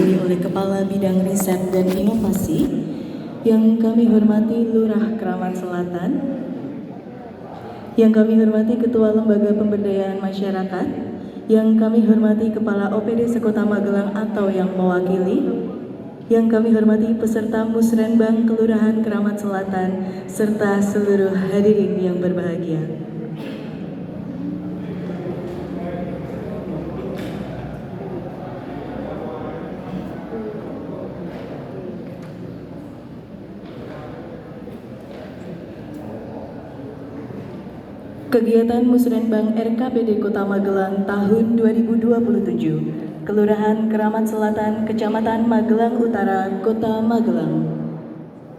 dihadiri oleh Kepala Bidang Riset dan Inovasi yang kami hormati Lurah Kramat Selatan, yang kami hormati Ketua Lembaga Pemberdayaan Masyarakat, yang kami hormati Kepala OPD Sekota Magelang atau yang mewakili, yang kami hormati peserta Musrenbang Kelurahan Kramat Selatan, serta seluruh hadirin yang berbahagia. Kegiatan Musrenbang RKPD Kota Magelang tahun 2027, Kelurahan Kramat Selatan, Kecamatan Magelang Utara, Kota Magelang.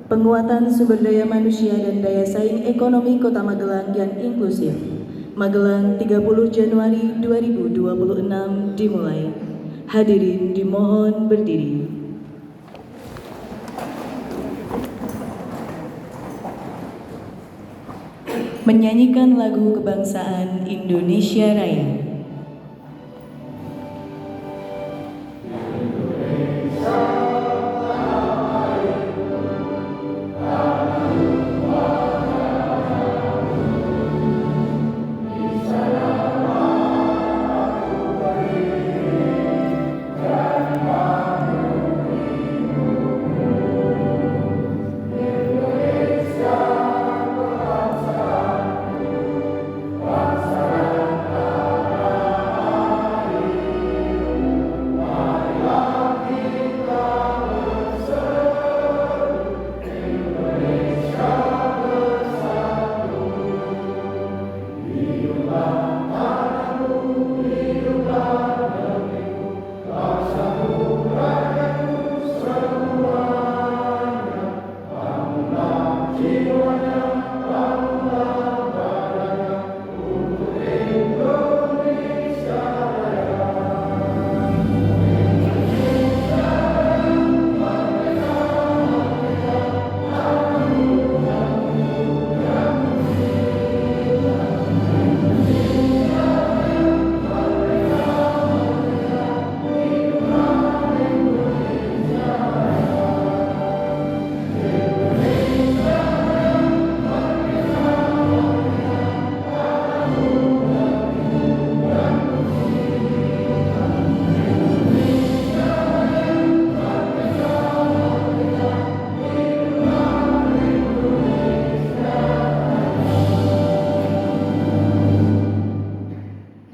Penguatan sumber daya manusia dan daya saing ekonomi Kota Magelang yang inklusif. Magelang 30 Januari 2026 dimulai. Hadirin dimohon berdiri. Menyanyikan lagu kebangsaan Indonesia Raya.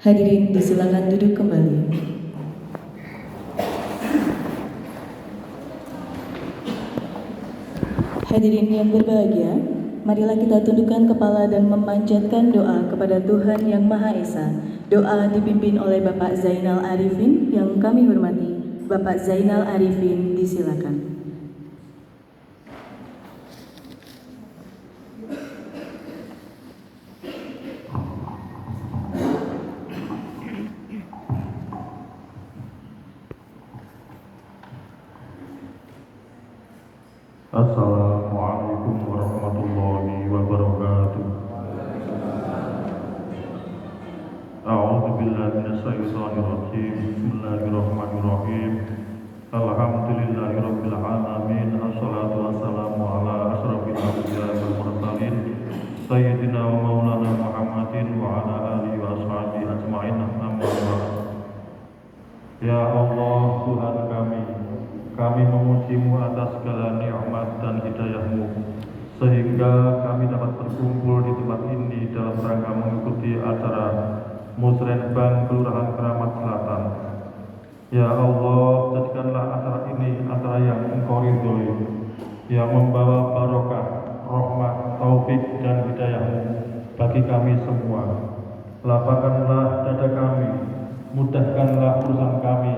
Hadirin disilakan duduk kembali. Hadirin yang berbahagia, marilah kita tundukkan kepala dan memanjatkan doa kepada Tuhan Yang Maha Esa. Doa dipimpin oleh Bapak Zainal Arifin yang kami hormati. Bapak Zainal Arifin, disilakan. Assalamualaikum warahmatullahi wabarakatuh. A'udzu billahi minasyaitonir rajim. Bismillahirrahmanirrahim. Alhamdulillahirabbil alamin. Assalatu wassalamu ala asyrafil anbiya'i wal mursalin sayyidina wa maulana Muhammadin wa ala alihi wa ashabihi ajma'in. Amma ba'd. Ya Allah, Tuhan kami memuji-Mu atas segala nikmat dan hidayah-Mu, sehingga kami dapat berkumpul di tempat ini dalam rangka mengikuti acara Musrenbang Kelurahan Kramat Selatan. Ya Allah, jadikanlah acara ini acara yang Engkau ridhoi, yang membawa barokah, rahmat, taufik dan hidayah-Mu bagi kami semua. Lapangkanlah dada kami, mudahkanlah urusan kami,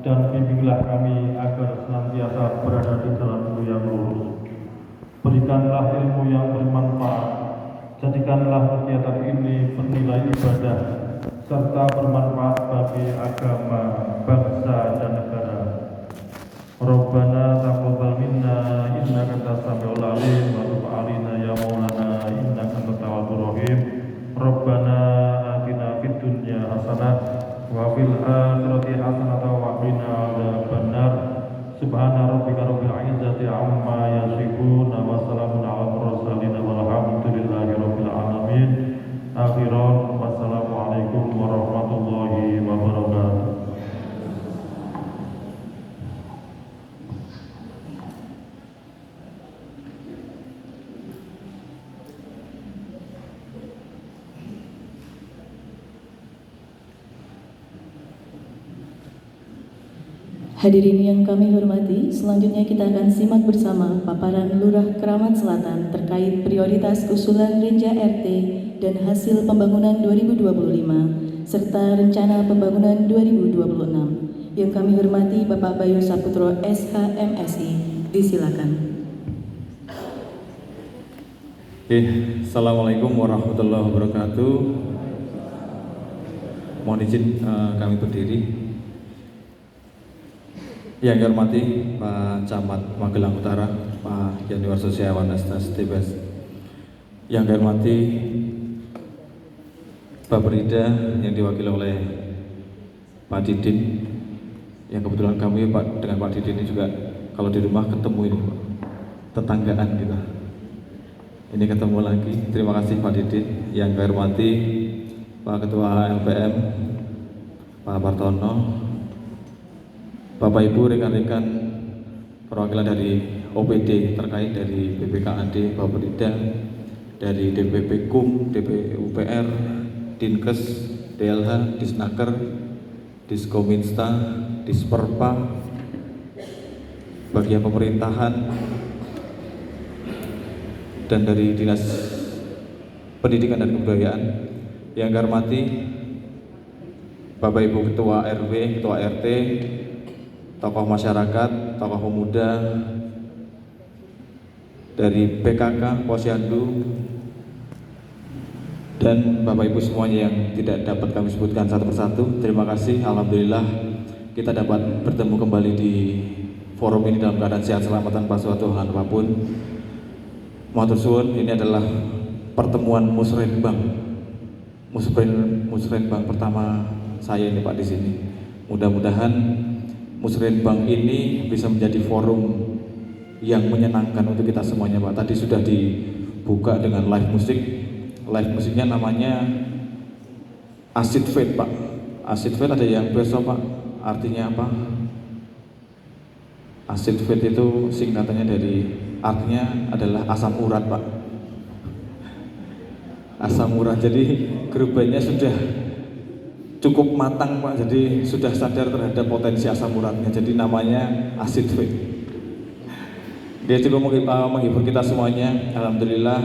dan bimbinglah kami agar senantiasa berada di jalan-Mu yang lurus. Berikanlah ilmu yang bermanfaat, jadikanlah kegiatan ini bernilai ibadah, serta bermanfaat bagi agama, bangsa, dan negara. Rabbana taqabbal minna innaka antas samiul alim wa tub 'alaina ya maulana innaka antat tawwabur rahim. Rabbana atina fid dunya hasanah wa fil akhirati hasanah wa qina adzabannar. عما يصفون وسلام على المرسلين والحمد لله رب العالمين. آخرا والسلام عليكم ورحمة الله وبركاته. Hadirin yang kami hormati, selanjutnya kita akan simak bersama paparan Lurah Kramat Selatan terkait prioritas usulan Renja RT dan hasil pembangunan 2025 serta rencana pembangunan 2026. Yang kami hormati Bapak Bayu Saputro SHMSI, disilakan. Assalamualaikum warahmatullahi wabarakatuh. Mohon izin kami berdiri. Yang kami hormati Pak Camat Magelang Utara, Pak Yaniwarso Setiawan STBS. Yang kami hormati Pak Berida yang diwakili oleh Pak Didin. Yang kebetulan kami dengan Pak Didin ini juga kalau di rumah ketemu ini Pak, tetanggaan kita. Ini ketemu lagi. Terima kasih Pak Didin. Yang kami hormati Pak Ketua LPM, Pak Partono, Bapak Ibu rekan-rekan perwakilan dari OPD terkait dari BPKAD, Bapak Berida, dari DPP KUM, DPUPR, Dinkes, DLH, Disnaker, Diskominsta, Disperpa, bagian pemerintahan, dan dari Dinas Pendidikan dan Kebudayaan. Yang kami hormati Bapak Ibu Ketua RW, Ketua RT, tokoh masyarakat, tokoh pemuda dari PKK, Posyandu, dan Bapak Ibu semuanya yang tidak dapat kami sebutkan satu persatu. Terima kasih, alhamdulillah kita dapat bertemu kembali di forum ini dalam keadaan sehat selamat tanpa suatu hal apapun. Matur suwun, ini adalah pertemuan musrenbang pertama saya ini Pak di sini. Mudah-mudahan musrenbang ini bisa menjadi forum yang menyenangkan untuk kita semuanya Pak. Tadi sudah dibuka dengan live musik. Live musiknya namanya Acid Fate Pak. Acid Fate ada yang besok Pak. Artinya apa? Acid Fate itu singkatannya artinya adalah asam urat Pak. Asam urat, jadi gerubahnya sudah cukup matang Pak, jadi sudah sadar terhadap potensi asam uratnya, jadi namanya Acid Fate. Dia cukup menghibur kita semuanya. Alhamdulillah,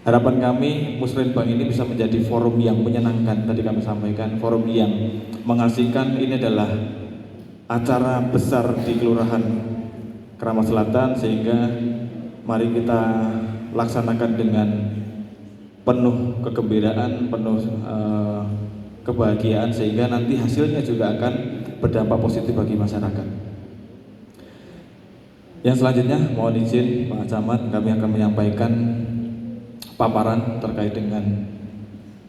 harapan kami musrenbang ini bisa menjadi forum yang menyenangkan. Tadi kami sampaikan forum yang mengasihkan. Ini adalah acara besar di Kelurahan Kramat Selatan, sehingga mari kita laksanakan dengan penuh kegembiraan, penuh kebahagiaan, sehingga nanti hasilnya juga akan berdampak positif bagi masyarakat. Yang selanjutnya mohon izin Pak Camat, kami akan menyampaikan paparan terkait dengan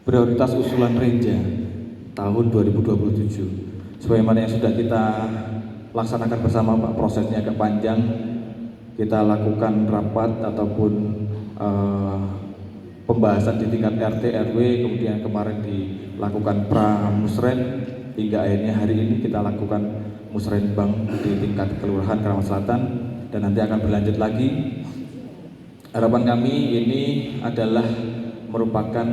prioritas usulan Renja tahun 2027. Sebagaimana yang sudah kita laksanakan bersama Pak, prosesnya agak panjang. Kita lakukan rapat ataupun pembahasan di tingkat RT, RW, kemudian kemarin dilakukan pra-musren, hingga akhirnya hari ini kita lakukan musrenbang di tingkat Kelurahan Kramat Selatan, dan nanti akan berlanjut lagi. Harapan kami ini adalah merupakan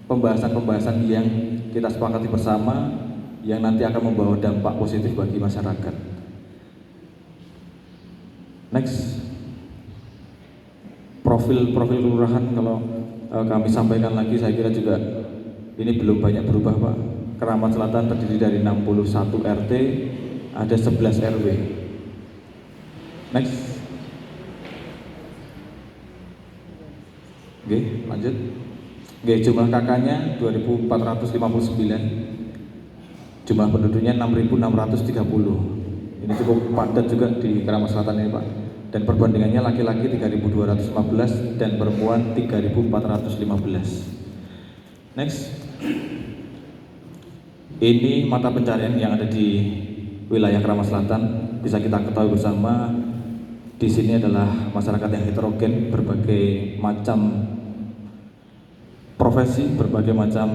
pembahasan-pembahasan yang kita sepakati bersama, yang nanti akan membawa dampak positif bagi masyarakat. Next, profil kelurahan kalau kami sampaikan lagi, saya kira juga ini belum banyak berubah Pak. Kramat Selatan terdiri dari 61 RT, ada 11 RW. Next. Oke, lanjut. Oke, jumlah KK-nya 2.459. Jumlah penduduknya 6.630. Ini cukup padat juga di Kramat Selatan ini Pak. Dan perbandingannya laki-laki 3.215 dan perempuan 3.415. Next. Ini mata pencarian yang ada di wilayah Kramat Selatan. Bisa kita ketahui bersama di sini adalah masyarakat yang heterogen, berbagai macam profesi, berbagai macam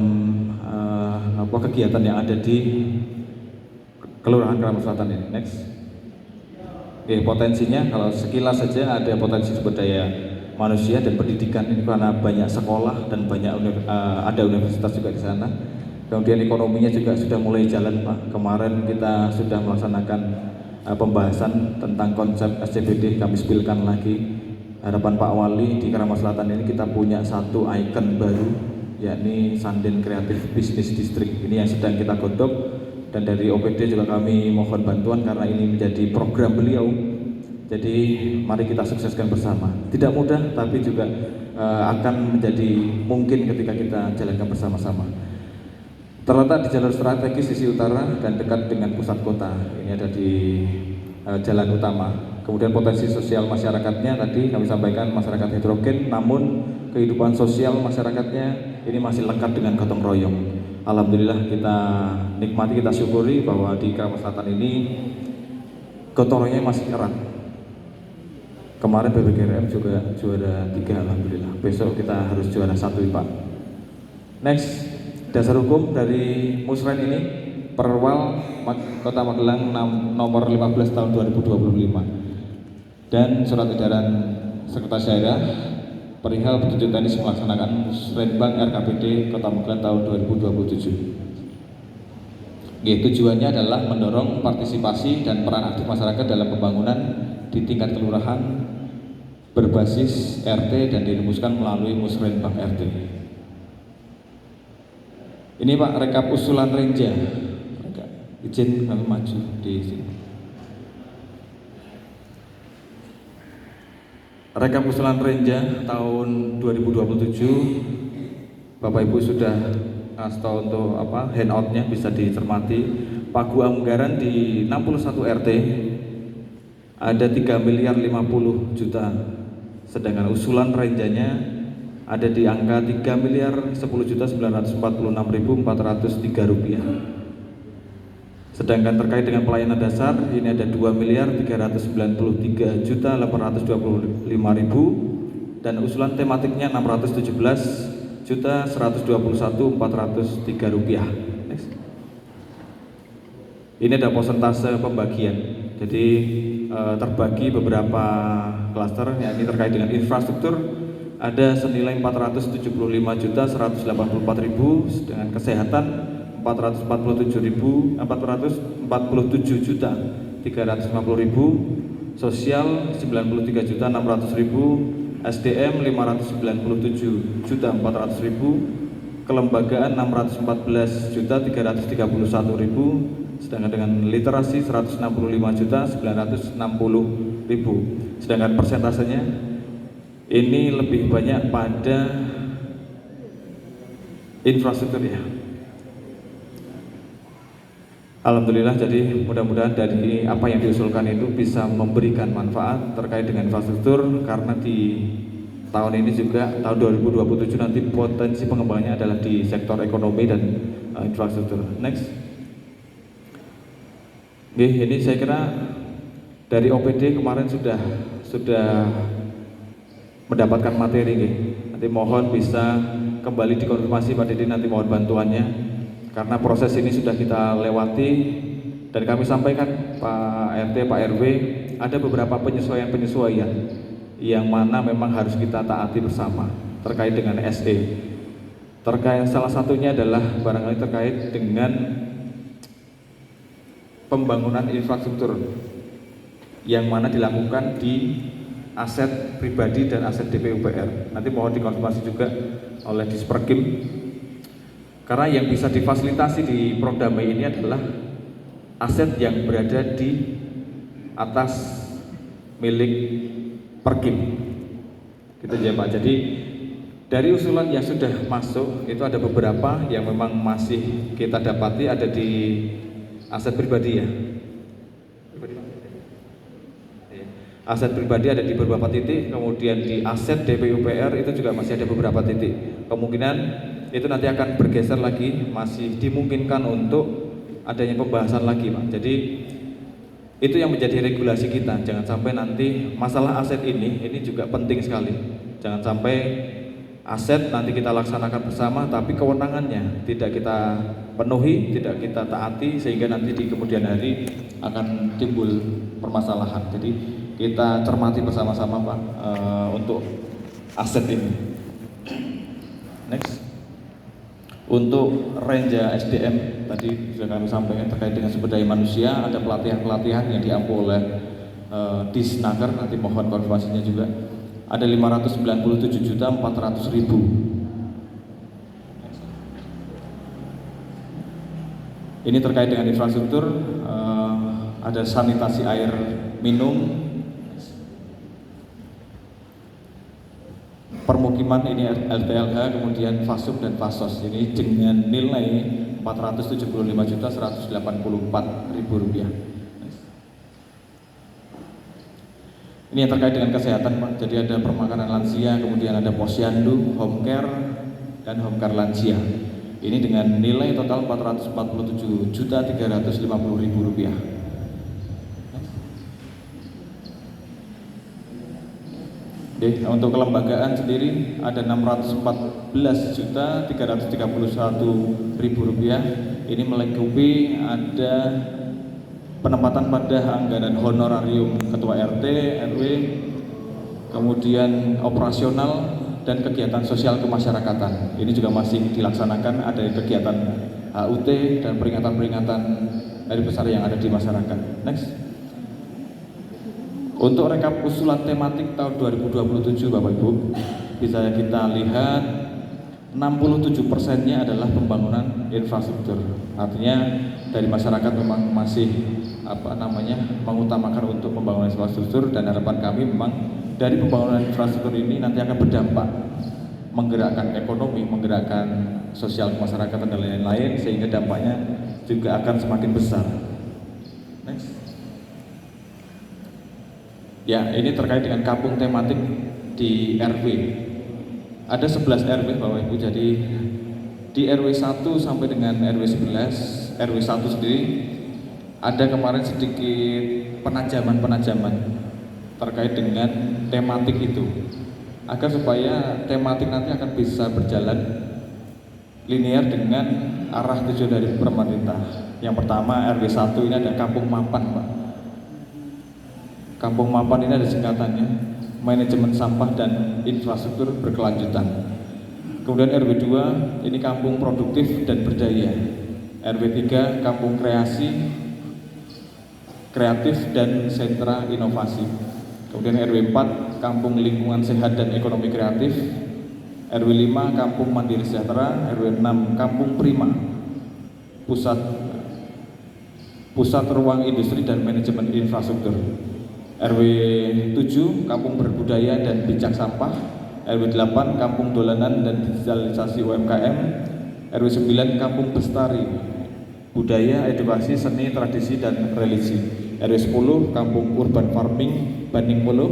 kegiatan yang ada di Kelurahan Kramat Selatan ini. Next. Oke, potensinya kalau sekilas saja ada potensi sumber daya manusia dan pendidikan ini karena banyak sekolah dan banyak ada universitas juga di sana. Kemudian ekonominya juga sudah mulai jalan, Pak. Kemarin kita sudah melaksanakan pembahasan tentang konsep SCBD, kami spilkan lagi. Harapan Pak Wali di Kramat Selatan ini kita punya satu ikon baru, yakni Sanden Creative Business District. Ini yang sedang kita godok. Dan dari OPD juga kami mohon bantuan karena ini menjadi program beliau. Jadi mari kita sukseskan bersama. Tidak mudah tapi juga akan menjadi mungkin ketika kita jalankan bersama-sama. Terletak di jalur strategis sisi utara dan dekat dengan pusat kota. Ini ada di jalan utama. Kemudian potensi sosial masyarakatnya tadi kami sampaikan masyarakat heterogen, namun kehidupan sosial masyarakatnya ini masih lekat dengan gotong royong. Alhamdulillah kita nikmati, kita syukuri bahwa di Kramat Selatan ini gotong royongnya masih erat. Kemarin BBGRM juga juara 3, alhamdulillah. Besok kita harus juara 1, Pak. Next, dasar hukum dari Musren ini Perwal Kota Magelang nomor 15 tahun 2025 dan surat edaran Sekretaris Daerah perihal petunjuk teknis melaksanakan Musrenbang RKPD Kota Magelang tahun 2027. Tujuannya adalah mendorong partisipasi dan peran aktif masyarakat dalam pembangunan di tingkat kelurahan berbasis RT dan dirumuskan melalui Musrenbang RT. Ini Pak rekap usulan Renja. Izin kami maju di sini. Rekap usulan Renja tahun 2027, Bapak Ibu sudah ngasih tahu untuk handoutnya bisa dicermati. Pagu anggaran di 61 RT ada 3 miliar 50 juta, sedangkan usulan Renjanya ada di angka 3 miliar 10 juta 946.403 rupiah. Sedangkan terkait dengan pelayanan dasar ini ada 2 miliar 393 juta 825 ribu dan usulan tematiknya 617 juta 121.403 rupiah. Next. Ini ada persentase pembagian. Jadi terbagi beberapa klaster, yakni terkait dengan infrastruktur ada senilai 475 juta 184 ribu, dengan kesehatan 447 juta 350 ribu, sosial 93 juta 600 ribu, SDM 597 juta 400 ribu, kelembagaan 614 juta 331 ribu, sedangkan dengan literasi 165 juta 960 ribu. Sedangkan persentasenya ini lebih banyak pada infrastruktur ya. Alhamdulillah, jadi mudah-mudahan dari apa yang diusulkan itu bisa memberikan manfaat terkait dengan infrastruktur, karena di tahun ini juga tahun 2027 nanti potensi pengembangannya adalah di sektor ekonomi dan infrastruktur. Next. Ini saya kira dari OPD kemarin sudah mendapatkan materi. Nanti mohon bisa kembali dikonfirmasi Pak Didi, nanti mohon bantuannya. Karena proses ini sudah kita lewati dan kami sampaikan Pak RT, Pak RW, ada beberapa penyesuaian-penyesuaian yang mana memang harus kita taati bersama terkait dengan SE. Salah satunya adalah barangkali terkait dengan pembangunan infrastruktur yang mana dilakukan di aset pribadi dan aset DPUPR. Nanti mohon dikonfirmasi juga oleh Disperkim. Karena yang bisa difasilitasi di Prodamai ini adalah aset yang berada di atas milik Perkim. Gitu ya Pak. Jadi dari usulan yang sudah masuk itu ada beberapa yang memang masih kita dapati ada di aset pribadi ya. Aset pribadi ada di beberapa titik, kemudian di aset DPUPR itu juga masih ada beberapa titik. Kemungkinan itu nanti akan bergeser lagi, masih dimungkinkan untuk adanya pembahasan lagi Pak. Jadi Itu yang menjadi regulasi kita. Jangan sampai nanti masalah aset ini juga penting sekali. Jangan sampai aset nanti kita laksanakan bersama, tapi kewenangannya tidak kita penuhi, tidak kita taati, sehingga nanti di kemudian hari akan timbul permasalahan. Jadi kita cermati bersama-sama Pak untuk aset ini. Next. Untuk Renja SDM tadi sudah kami sampaikan terkait dengan sumber daya manusia, ada pelatihan-pelatihan yang diampu oleh Disnaker, nanti mohon konfirmasinya juga. Ada 597.400.000. Ini terkait dengan infrastruktur, ada sanitasi air minum, permukiman ini LTLH, kemudian FASUB dan FASOS. Ini dengan nilai Rp475.184.000. Ini yang terkait dengan kesehatan Pak. Jadi ada permakanan lansia, kemudian ada posyandu, home care, dan home care lansia. Ini dengan nilai total Rp447.350.000. Oke, untuk kelembagaan sendiri ada Rp614.331.000. Ini melengkapi ada penempatan pada anggaran honorarium ketua RT, RW, kemudian operasional dan kegiatan sosial kemasyarakatan. Ini juga masih dilaksanakan, ada kegiatan HUT dan peringatan-peringatan hari besar yang ada di masyarakat. Next. Untuk rekap usulan tematik tahun 2027 Bapak Ibu, bisa kita lihat 67%-nya adalah pembangunan infrastruktur. Artinya dari masyarakat memang masih mengutamakan untuk pembangunan infrastruktur, dan harapan kami memang dari pembangunan infrastruktur ini nanti akan berdampak menggerakkan ekonomi, menggerakkan sosial masyarakat dan lain-lain, sehingga dampaknya juga akan semakin besar. Next. Ya, ini terkait dengan kampung tematik di RW. Ada 11 RW Bapak Ibu, jadi di RW 1 sampai dengan RW 11, RW 1 sendiri ada kemarin sedikit penajaman terkait dengan tematik itu, agar supaya tematik nanti akan bisa berjalan linear dengan arah tujuan dari pemerintah. Yang pertama RW 1 ini ada kampung mapan Pak. Kampung mapan ini ada singkatannya, manajemen sampah dan infrastruktur berkelanjutan. Kemudian RW 2 ini kampung produktif dan berdaya. RW 3 kampung kreatif dan sentra inovasi. Kemudian RW 4 kampung lingkungan sehat dan ekonomi kreatif. RW 5 kampung mandiri sejahtera. RW 6 kampung prima, pusat ruang industri dan manajemen infrastruktur. RW 7 kampung berbudaya dan bijak sampah. RW 8 kampung dolanan dan digitalisasi UMKM. RW 9 kampung bestari, budaya, edukasi, seni, tradisi dan religi. RW 10 kampung urban farming, Banding Polo.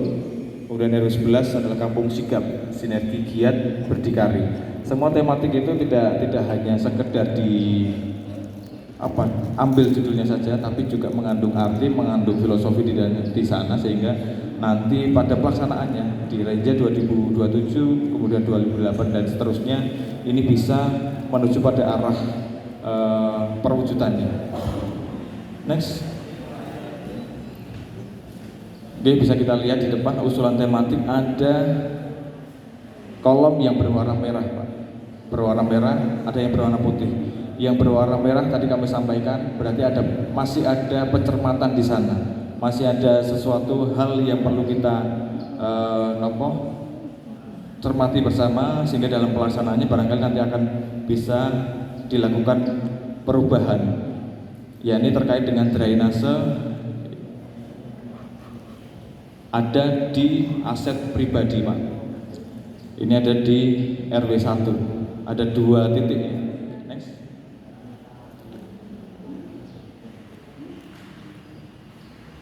Kemudian RW 11 adalah kampung sigap, sinergi giat berdikari. Semua tematik itu tidak hanya sekedar ambil judulnya saja, tapi juga mengandung arti, mengandung filosofi di sana, sehingga nanti pada pelaksanaannya di Renja 2027, kemudian 2008 dan seterusnya, ini bisa menuju pada arah perwujudannya. Next. Oke, bisa kita lihat di depan usulan tematik ada kolom yang berwarna merah Pak. Berwarna merah, ada yang berwarna putih. Yang berwarna merah tadi kami sampaikan berarti masih ada pencermatan di sana, masih ada sesuatu hal yang perlu kita cermati bersama, sehingga dalam pelaksanaannya barangkali nanti akan bisa dilakukan perubahan. Ya, ini terkait dengan drainase ada di aset pribadi Pak. Ini ada di RW 1, ada 2 titik.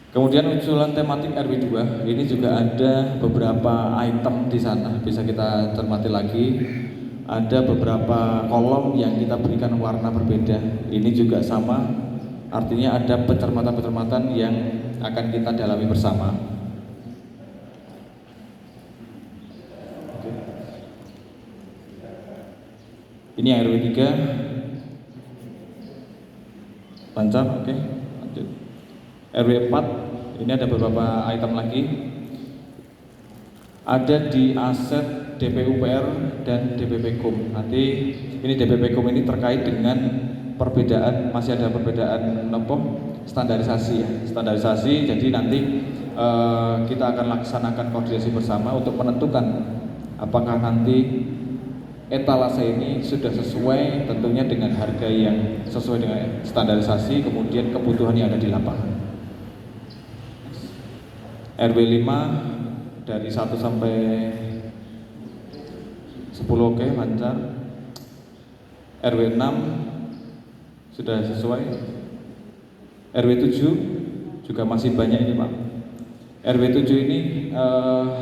Kemudian usulan tematik RW 2 ini juga ada beberapa item di sana, bisa kita cermati lagi. Ada beberapa kolom yang kita berikan warna berbeda. Ini juga sama, artinya ada pencermatan-pencermatan yang akan kita dalami bersama. Oke. Ini RW 3 lancar, oke. Lanjut. RW 4 ini ada beberapa item lagi. Ada di aset DPUPR dan DPPKUM. Nanti ini DPPKUM ini terkait dengan perbedaan, masih ada perbedaan standarisasi ya. Standarisasi, jadi nanti kita akan laksanakan koordinasi bersama untuk menentukan apakah nanti etalase ini sudah sesuai tentunya dengan harga yang sesuai dengan standarisasi, kemudian kebutuhan yang ada di lapangan. RW 5 dari 1 sampai 10 oke, lancar. RW 6 sudah sesuai. RW 7 juga masih banyak ini Pak. RW 7 ini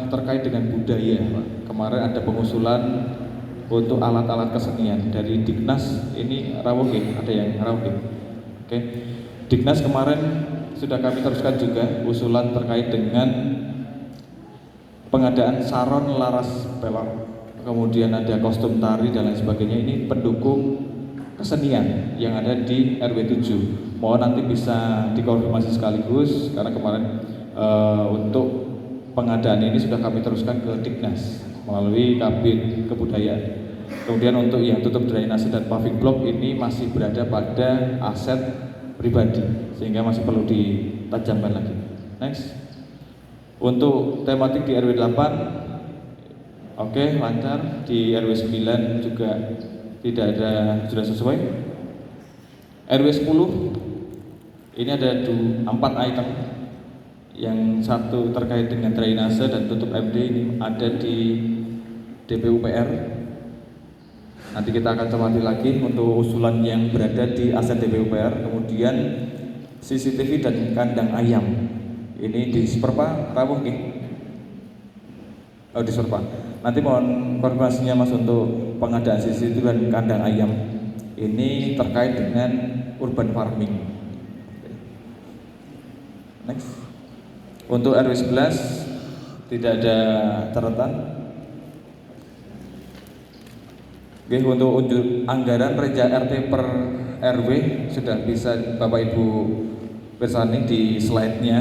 terkait dengan budaya Pak. Kemarin ada pengusulan untuk alat-alat kesenian dari Dignas, ini Rawuh, ada yang Rawuh. Oke. Dignas kemarin sudah kami teruskan juga usulan terkait dengan pengadaan saron laras pelak, kemudian ada kostum tari dan lain sebagainya. Ini pendukung kesenian yang ada di RW 7. Mohon nanti bisa dikonfirmasi sekaligus karena kemarin untuk pengadaan ini sudah kami teruskan ke Dignas melalui Kabin Kebudayaan. Kemudian untuk yang tutup drainase dan paving block ini masih berada pada aset pribadi sehingga masih perlu ditajamkan lagi. Next. Untuk tematik di RW 8 oke, lancar. Di RW 9 juga tidak ada, sudah sesuai. RW 10 ini ada 4 item. Yang satu terkait dengan drainase dan tutup MD ini ada di DPUPR. Nanti kita akan cermati lagi untuk usulan yang berada di aset DPUPR. Kemudian CCTV dan kandang ayam ini di Seperpa Rawuh nih. Oh, di Seperpa. Nanti mohon konfirmasinya Mas untuk pengadaan CCTV dan kandang ayam. Ini terkait dengan urban farming. Next. Untuk RW 11 tidak ada catatan. Oke, untuk anggaran Renja RT per RW sudah bisa Bapak Ibu bersani di slide-nya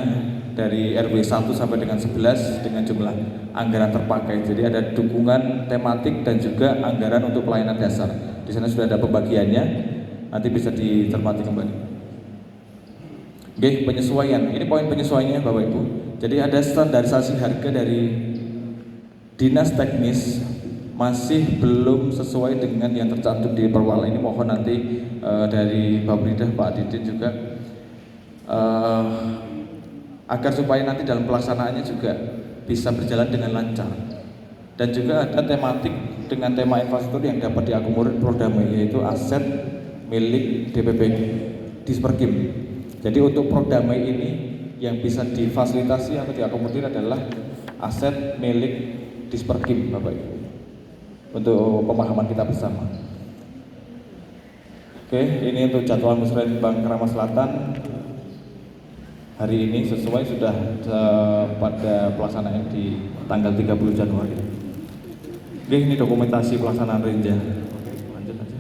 dari RW 1 sampai dengan 11 dengan jumlah anggaran terpakai. Jadi ada dukungan tematik dan juga anggaran untuk pelayanan dasar. Di sana sudah ada pembagiannya. Nanti bisa dicermati kembali. Oke, penyesuaian. Ini poin penyesuaiannya Bapak Ibu. Jadi ada standarisasi harga dari Dinas Teknis masih belum sesuai dengan yang tercantum di perwal. Ini mohon nanti dari Bapak Bridah, Pak Didin juga agar supaya nanti dalam pelaksanaannya juga bisa berjalan dengan lancar. Dan juga ada tematik dengan tema infrastruktur yang dapat diakomodir Prodamai, yaitu aset milik DPP Disperkim. Jadi untuk Prodamai ini yang bisa difasilitasi atau diakomodir adalah aset milik Disperkim, Bapak Ibu. Untuk pemahaman kita bersama. Oke, ini untuk jadwal Musrenbang Keramat Selatan hari ini sesuai sudah pada pelaksanaan di tanggal 30 Januari. Oke, ini dokumentasi pelaksanaan Renja. Oke, lanjut aja.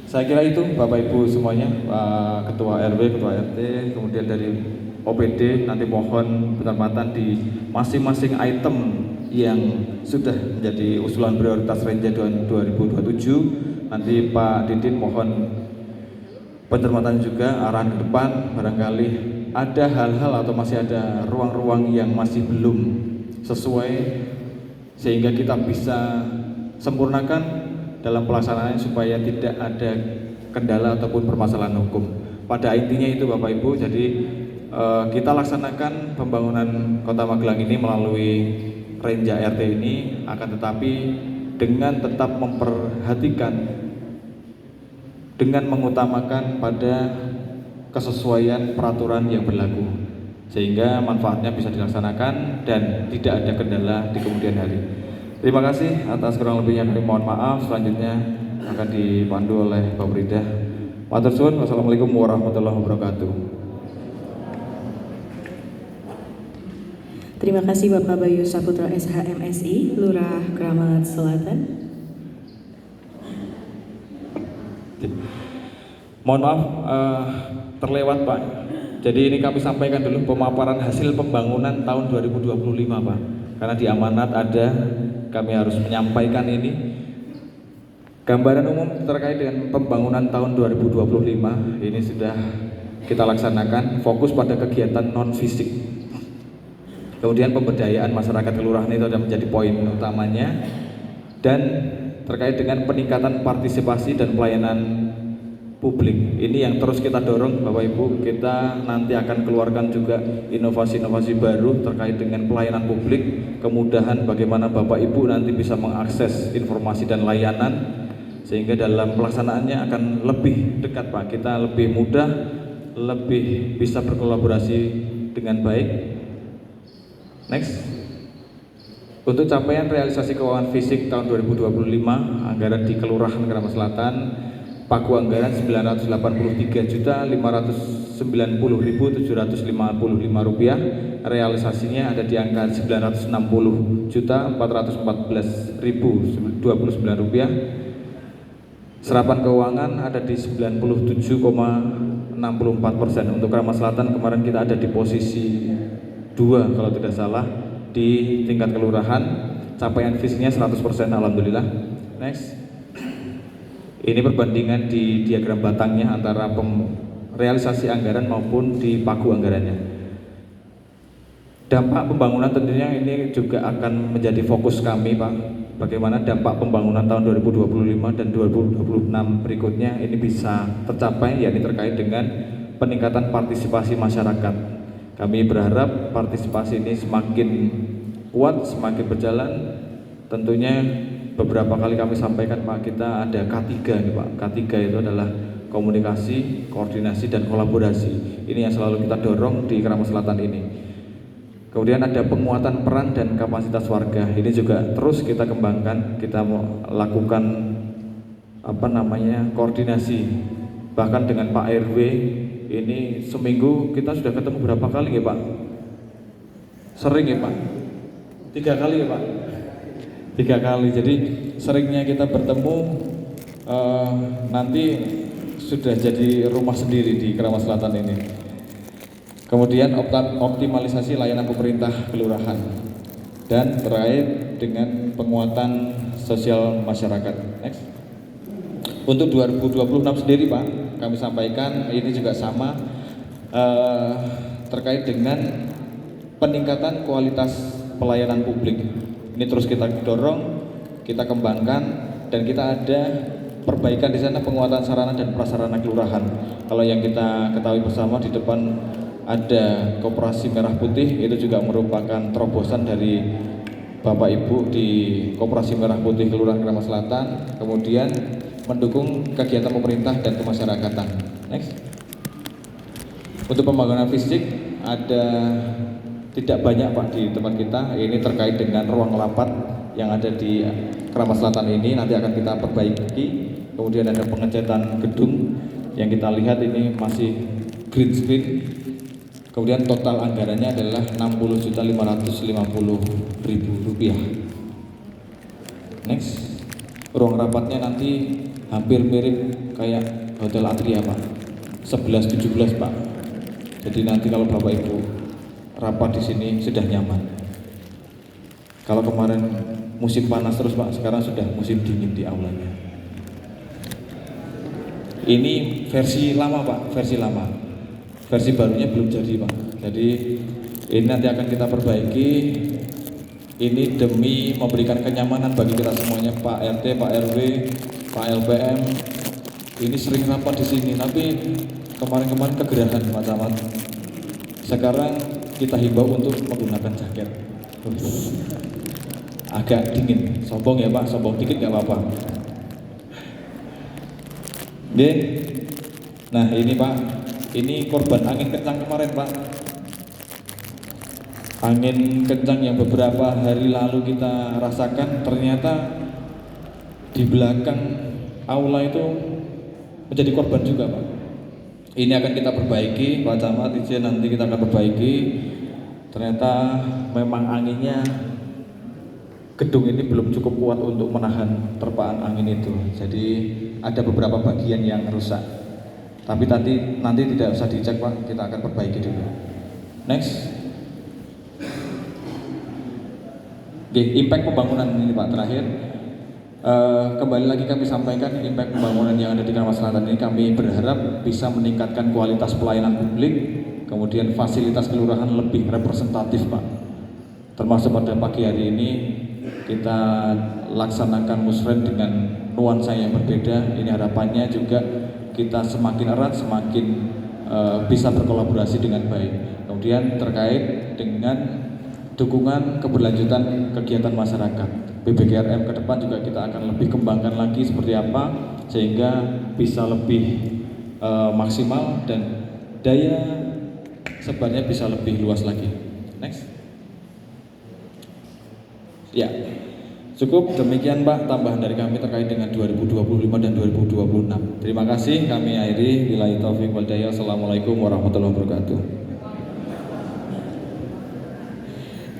Saya kira itu Bapak Ibu semuanya, Pak Ketua RW, Ketua RT, kemudian dari OPD, nanti mohon pencermatan di masing-masing item yang sudah menjadi usulan prioritas Renja 2027. Nanti Pak Didin mohon pencermatan juga arahan ke depan, barangkali ada hal-hal atau masih ada ruang-ruang yang masih belum sesuai sehingga kita bisa sempurnakan dalam pelaksanaan supaya tidak ada kendala ataupun permasalahan hukum. Pada intinya itu Bapak Ibu, jadi kita laksanakan pembangunan Kota Magelang ini melalui Renja RT ini, akan tetapi dengan tetap memperhatikan, dengan mengutamakan pada kesesuaian peraturan yang berlaku, sehingga manfaatnya bisa dilaksanakan dan tidak ada kendala di kemudian hari. Terima kasih atas kurang lebihnya, kami mohon maaf. Selanjutnya akan dipandu oleh Bapak Rida. Matur suwun. Wassalamualaikum warahmatullahi wabarakatuh. Terima kasih Bapak Bayu Saputra SHMSI, Lurah Kramat Selatan. Mohon maaf terlewat Pak. Jadi ini kami sampaikan dulu pemaparan hasil pembangunan tahun 2025 Pak. Karena di amanat ada, kami harus menyampaikan ini. Gambaran umum terkait dengan pembangunan tahun 2025 ini sudah kita laksanakan, fokus pada kegiatan non fisik. Kemudian pemberdayaan masyarakat kelurahan itu ada menjadi poin utamanya, dan terkait dengan peningkatan partisipasi dan pelayanan publik. Ini yang terus kita dorong Bapak Ibu. Kita nanti akan keluarkan juga inovasi-inovasi baru terkait dengan pelayanan publik, kemudahan bagaimana Bapak Ibu nanti bisa mengakses informasi dan layanan, sehingga dalam pelaksanaannya akan lebih dekat Pak. Kita lebih mudah, lebih bisa berkolaborasi dengan baik. Next. Untuk capaian realisasi keuangan fisik tahun 2025, anggaran di Kelurahan Kramat Selatan pagu anggaran Rp980.590.755, realisasinya ada di angka Rp960.414.029. Serapan keuangan ada di 97,64%. Untuk Kramat Selatan kemarin kita ada di posisi 2 kalau tidak salah di tingkat kelurahan. Capaian fisiknya 100% alhamdulillah. Next. Ini perbandingan di diagram batangnya antara realisasi anggaran maupun di pagu anggarannya. Dampak pembangunan tentunya ini juga akan menjadi fokus kami Pak. Bagaimana dampak pembangunan tahun 2025 dan 2026 berikutnya ini bisa tercapai, yakni terkait dengan peningkatan partisipasi masyarakat. Kami berharap partisipasi ini semakin kuat, semakin berjalan. Tentunya beberapa kali kami sampaikan Pak, kita ada K3 nih Pak. K3 itu adalah komunikasi, koordinasi, dan kolaborasi. Ini yang selalu kita dorong di Kramat Selatan ini. Kemudian ada penguatan peran dan kapasitas warga. Ini juga terus kita kembangkan. Kita mau lakukan koordinasi. Bahkan dengan Pak RW ini seminggu kita sudah ketemu berapa kali ya Pak? Sering ya Pak? 3 kali ya Pak? 3 kali. Jadi seringnya kita bertemu, nanti sudah jadi rumah sendiri di Kramat Selatan ini. Kemudian optimalisasi layanan pemerintah kelurahan, dan terkait dengan penguatan sosial masyarakat. Next. Untuk 2026 sendiri Pak, kami sampaikan ini juga sama, terkait dengan peningkatan kualitas pelayanan publik. Ini terus kita dorong, kita kembangkan, dan kita ada perbaikan di sana, penguatan sarana dan prasarana kelurahan. Kalau yang kita ketahui bersama di depan ada Koperasi Merah Putih, itu juga merupakan terobosan dari Bapak Ibu di Koperasi Merah Putih Kelurahan Kramat Selatan, kemudian mendukung kegiatan pemerintah dan kemasyarakatan. Next. Untuk pembangunan fisik ada tidak banyak Pak di tempat kita. Ini terkait dengan ruang rapat yang ada di Kramat Selatan ini, nanti akan kita perbaiki. Kemudian ada pengecatan gedung yang kita lihat ini masih green screen. Kemudian total anggarannya adalah Rp60.550.000. Next. Ruang rapatnya nanti hampir mirip kayak Hotel Atria Pak, 11-17 Pak. Jadi nanti kalau Bapak Ibu rapat di sini sudah nyaman. Kalau kemarin musim panas terus Pak, sekarang sudah musim dingin di aulanya. Ini versi lama Pak, versi lama. Versi barunya belum jadi Pak. Jadi ini nanti akan kita perbaiki. Ini demi memberikan kenyamanan bagi kita semuanya, Pak RT, Pak RW, Pak LPM. Ini sering rapat di sini, tapi kemarin-kemarin kegerahan Pak Camat. Sekarang kita himbau untuk menggunakan jaket. Agak dingin, sombong ya Pak, sombong dikit nggak apa-apa. Oke. Nah ini Pak, ini korban angin kencang kemarin Pak. Angin kencang yang beberapa hari lalu kita rasakan, ternyata di belakang aula itu menjadi korban juga Pak. Ini akan kita perbaiki, Pak Camat, izin nanti kita akan perbaiki. Ternyata memang anginnya, gedung ini belum cukup kuat untuk menahan terpaan angin itu. Jadi ada beberapa bagian yang rusak. Tapi nanti tidak usah dicek Pak, kita akan perbaiki dulu. Next. Oke, impact pembangunan ini Pak terakhir. Kembali lagi kami sampaikan impact pembangunan yang ada di Keramat Selatan ini kami berharap bisa meningkatkan kualitas pelayanan publik, kemudian fasilitas kelurahan lebih representatif Pak. Termasuk pada pagi hari ini kita laksanakan musren dengan nuansa yang berbeda. Ini harapannya juga kita semakin erat, semakin bisa berkolaborasi dengan baik. Kemudian terkait dengan dukungan keberlanjutan kegiatan masyarakat, PBKRM ke depan juga kita akan lebih kembangkan lagi seperti apa sehingga bisa lebih maksimal dan daya sebarnya bisa lebih luas lagi. Next. Ya, cukup demikian Pak tambahan dari kami terkait dengan 2025 dan 2026. Terima kasih, kami akhiri. Billahi taufiq wal hidayah. Assalamualaikum warahmatullahi wabarakatuh.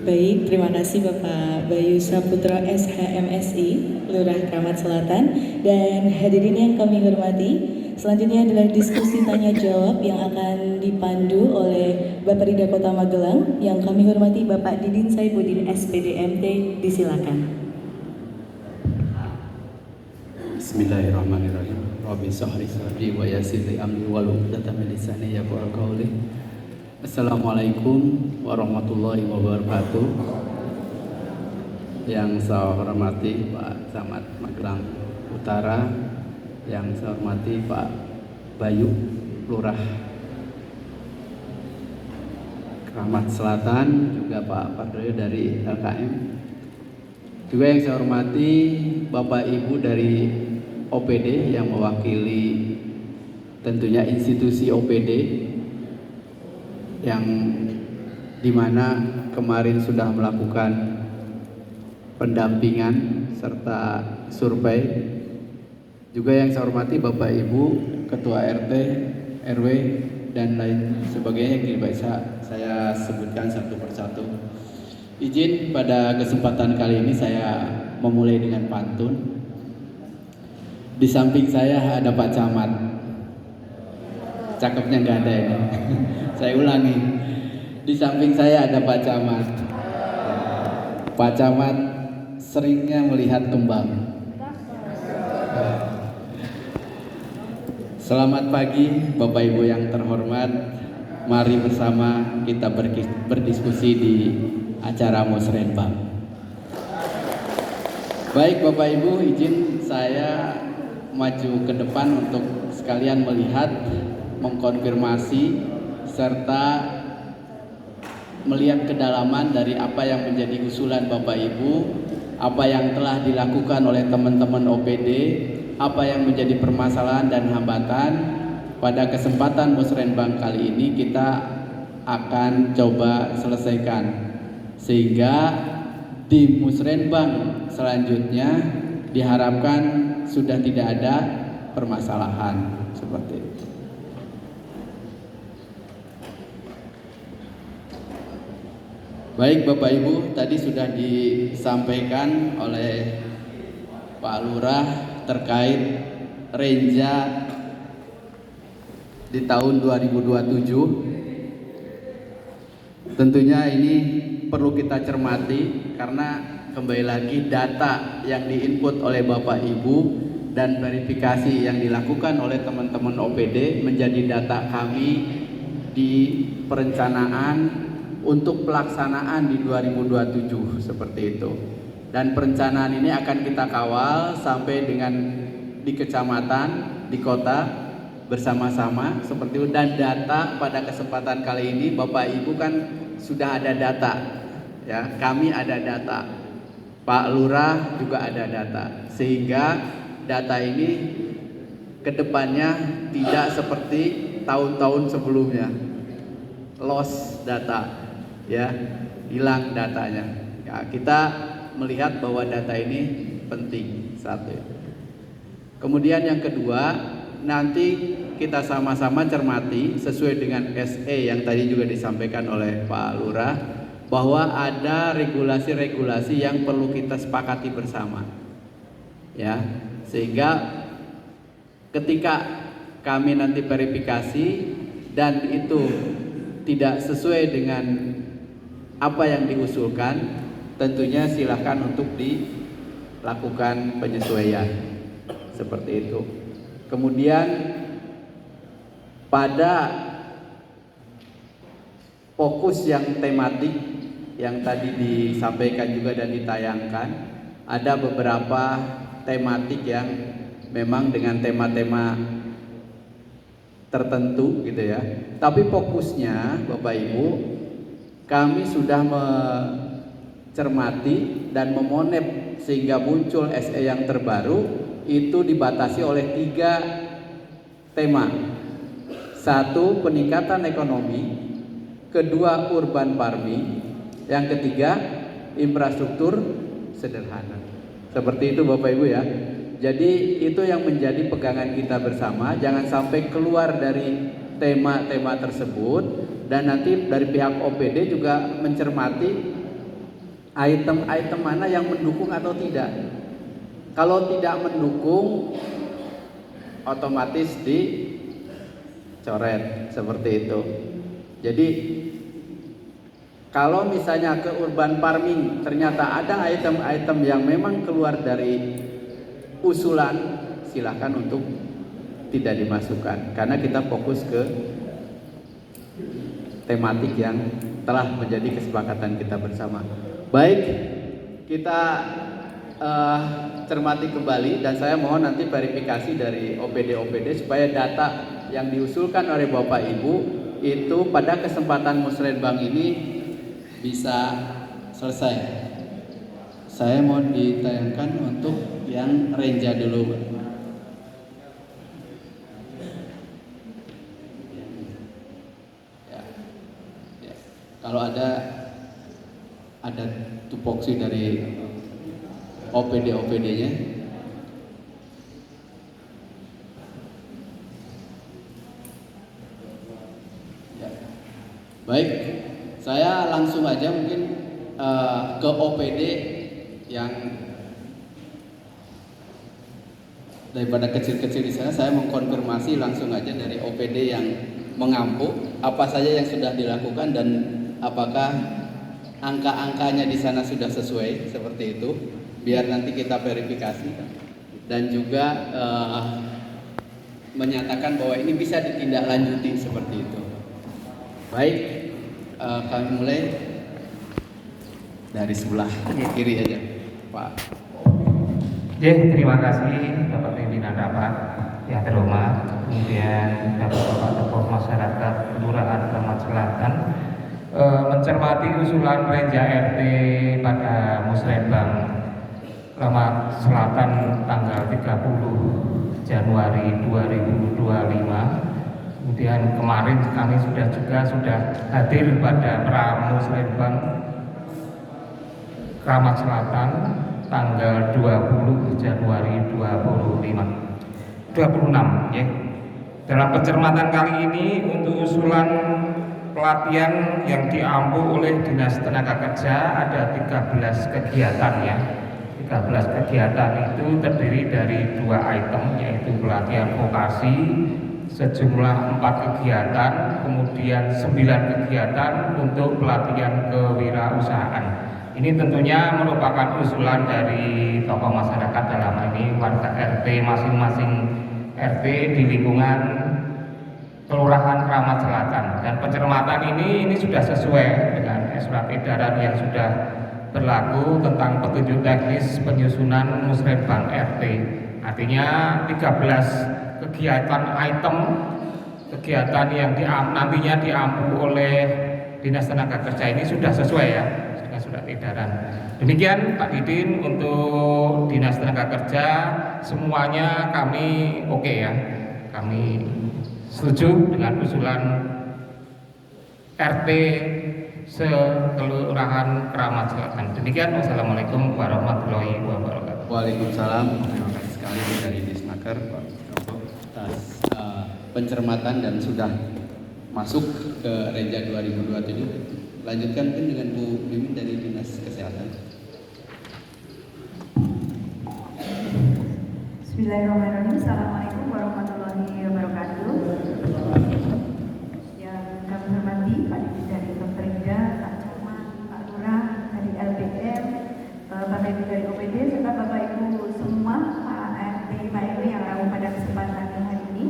Baik, terima kasih Bapak Bayu Saputra SHMSI, Lurah Keramat Selatan. Dan hadirin yang kami hormati, selanjutnya adalah diskusi tanya jawab yang akan dipandu oleh Bapak Rida Kota Magelang. Yang kami hormati Bapak Didin Saibuddin SPDMT, disilakan. Bismillahirrahmanirrahim. Rabbi shrah li sadri wa yassir li amri wahlul 'uqdatam min lisani yafqahu qawli. Assalamualaikum warahmatullahi wabarakatuh. Yang saya hormati Pak Camat Magelang Utara, yang saya hormati Pak Bayu Lurah Keramat Selatan, juga Pak Pardoyo dari LKM. Juga yang saya hormati Bapak Ibu dari OPD yang mewakili tentunya institusi OPD yang dimana kemarin sudah melakukan pendampingan serta survei. Juga yang saya hormati Bapak Ibu Ketua RT, RW dan lain sebagainya yang bisa saya sebutkan satu persatu. Izin pada kesempatan kali ini saya memulai dengan pantun. Di samping saya ada Pak Camat. Cakepnya nggak ada ini. Saya ulangi. Di samping saya ada Pak Camat. Pak Camat seringnya melihat kembang. Selamat pagi Bapak Ibu yang terhormat. Mari bersama kita berdiskusi di acara Musrenbang. Baik Bapak Ibu, izin saya maju ke depan untuk sekalian melihat, mengkonfirmasi serta melihat kedalaman dari apa yang menjadi usulan Bapak Ibu, apa yang telah dilakukan oleh teman-teman OPD, apa yang menjadi permasalahan dan hambatan. Pada kesempatan Musrenbang kali ini kita akan coba selesaikan, sehingga di Musrenbang selanjutnya diharapkan sudah tidak ada permasalahan seperti itu. Baik Bapak Ibu, tadi sudah disampaikan oleh Pak Lurah terkait renja di tahun 2027. Tentunya ini perlu kita cermati karena kembali lagi data yang diinput oleh Bapak Ibu dan verifikasi yang dilakukan oleh teman-teman OPD menjadi data kami di perencanaan untuk pelaksanaan di 2027 seperti itu. Dan perencanaan ini akan kita kawal sampai dengan di kecamatan, di kota bersama-sama seperti itu. Dan data pada kesempatan kali ini Bapak Ibu kan sudah ada data ya, kami ada data, Pak Lurah juga ada data, sehingga data ini kedepannya tidak seperti tahun-tahun sebelumnya lost data ya, hilang datanya ya. Kita melihat bahwa data ini penting satu. Kemudian yang kedua, nanti kita sama-sama cermati sesuai dengan SE yang tadi juga disampaikan oleh Pak Lurah, bahwa ada regulasi-regulasi yang perlu kita sepakati bersama, ya, sehingga ketika kami nanti verifikasi dan itu tidak sesuai dengan apa yang diusulkan, tentunya silakan untuk dilakukan penyesuaian seperti itu. Kemudian pada fokus yang tematik yang tadi disampaikan juga dan ditayangkan, ada beberapa tematik yang memang dengan tema-tema tertentu gitu ya. Tapi fokusnya Bapak Ibu, kami sudah mencermati dan memonep sehingga muncul SE yang terbaru itu dibatasi oleh 3 tema. 1, peningkatan ekonomi, kedua, urban farming, yang ketiga, infrastruktur sederhana. Seperti itu Bapak Ibu ya. Jadi itu yang menjadi pegangan kita bersama, jangan sampai keluar dari tema-tema tersebut, dan nanti dari pihak OPD juga mencermati item-item mana yang mendukung atau tidak. Kalau tidak mendukung, otomatis dicoret seperti itu. Jadi kalau misalnya ke urban farming ternyata ada item-item yang memang keluar dari usulan, silakan untuk tidak dimasukkan, karena kita fokus ke tematik yang telah menjadi kesepakatan kita bersama. Baik, kita cermati kembali, dan saya mohon nanti verifikasi dari OPD supaya data yang diusulkan oleh Bapak Ibu itu pada kesempatan musrenbang ini bisa selesai. Saya mohon ditayangkan untuk yang Renja dulu. Ya. Kalau ada tupoksi dari OPD-nya. Ya. Baik, saya langsung aja mungkin ke OPD yang daripada kecil-kecil di sana, saya mengkonfirmasi langsung aja dari OPD yang mengampu apa saja yang sudah dilakukan dan apakah angka-angkanya di sana sudah sesuai seperti itu, biar nanti kita verifikasi dan juga menyatakan bahwa ini bisa ditindaklanjuti seperti itu. Baik, kami mulai dari sebelah kiri aja, Pak. Terima kasih Bapak Pimpinan Rapat yang terhormat, kemudian Bapak tokoh masyarakat Kelurahan Kramat Selatan, mencermati usulan Renja RT pada musrenbang Kramat Selatan tanggal 30 Januari 2025. Kemudian kemarin kami sudah hadir pada pramusrenbang Kramat Selatan tanggal 20 Januari 26 ya. Dalam pencermatan kali ini untuk usulan pelatihan yang diampu oleh Dinas Tenaga Kerja ada 13 kegiatan ya. 13 kegiatan itu terdiri dari 2 item, yaitu pelatihan vokasi sejumlah 4 kegiatan, kemudian 9 kegiatan untuk pelatihan kewirausahaan. Ini tentunya merupakan usulan dari tokoh masyarakat, dalam hal ini warga RT masing-masing RT di lingkungan Kelurahan Kramat Selatan, dan pencermatan ini sudah sesuai dengan surat edaran yang sudah berlaku tentang petunjuk teknis penyusunan musrenbang RT. Artinya 13 kegiatan yang nantinya diampu oleh Dinas Tenaga Kerja ini sudah sesuai ya dengan surat edaran. Demikian Pak Didin untuk Dinas Tenaga Kerja, semuanya kami oke ya. Kami setuju dengan usulan RT Kelurahan Kramat Selatan. Demikian, wassalamualaikum warahmatullahi wabarakatuh. Waalaikumsalam. Terima kasih sekali dari Disnaker. Bakar, Pak atas pencermatan dan sudah masuk ke Reja 2027. Lanjutkan mungkin dengan Bu Mimin dari Dinas Kesehatan. Bismillahirrahmanirrahim. Assalamualaikum warahmatullahi wabarakatuh. Yang kami hormati Pak Didi dari Pemda, Pak Camat, Pak Lurah dari LBM, Bapak Ibu dari OPD, serta Bapak Ibu semua, Pak RT, Pak RW yang ramah pada kesempatan hari ini.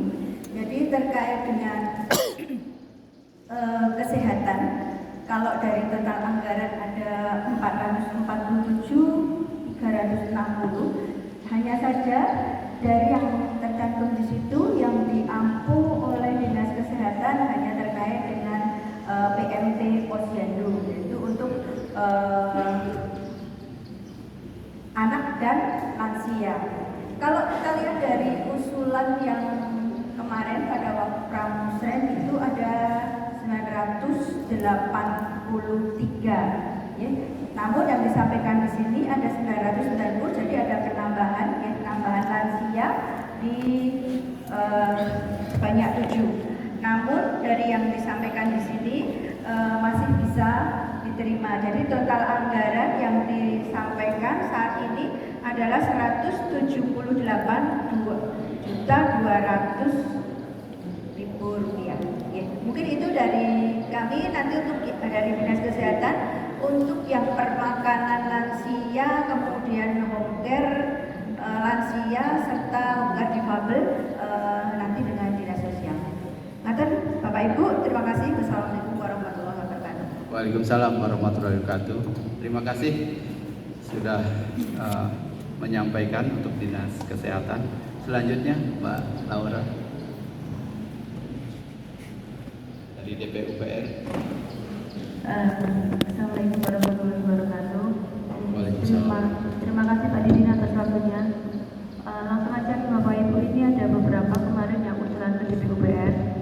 Jadi terkait dengan kesehatan, kalau dari total anggaran ada 447, 360, hanya saja dari yang tercantum di situ yang diampu oleh Dinas Kesehatan hanya terkait dengan PMT Posyandu, yaitu untuk anak dan lansia. Kalau kita lihat dari usulan yang kemarin pada waktu Pramusren itu ada 983, ya. Namun yang disampaikan di sini ada 990, jadi ada penambahan, ya, penambahan lansia di sebanyak 7. Namun dari yang disampaikan di sini masih bisa diterima. Jadi total anggaran yang disampaikan saat ini adalah 178.200.000 rupiah. Ya, mungkin itu dari kami. Nanti untuk dari Dinas Kesehatan untuk yang permakanan lansia, kemudian home care lansia serta home care difabel nanti dengan Dinas Sosial. Ngaten Bapak Ibu, terima kasih. Wassalamualaikum warahmatullahi wabarakatuh. Waalaikumsalam warahmatullahi wabarakatuh. Terima kasih sudah menyampaikan untuk Dinas Kesehatan. Selanjutnya Mbak Laura dari DPUPR. Assalamualaikum warahmatullahi wabarakatuh. Waalaikumsalam. Terima kasih Pak Didin atas waktunya. Langsung aja nih Bapak Ibu, ini ada beberapa kemarin yang usulan ke DPUPR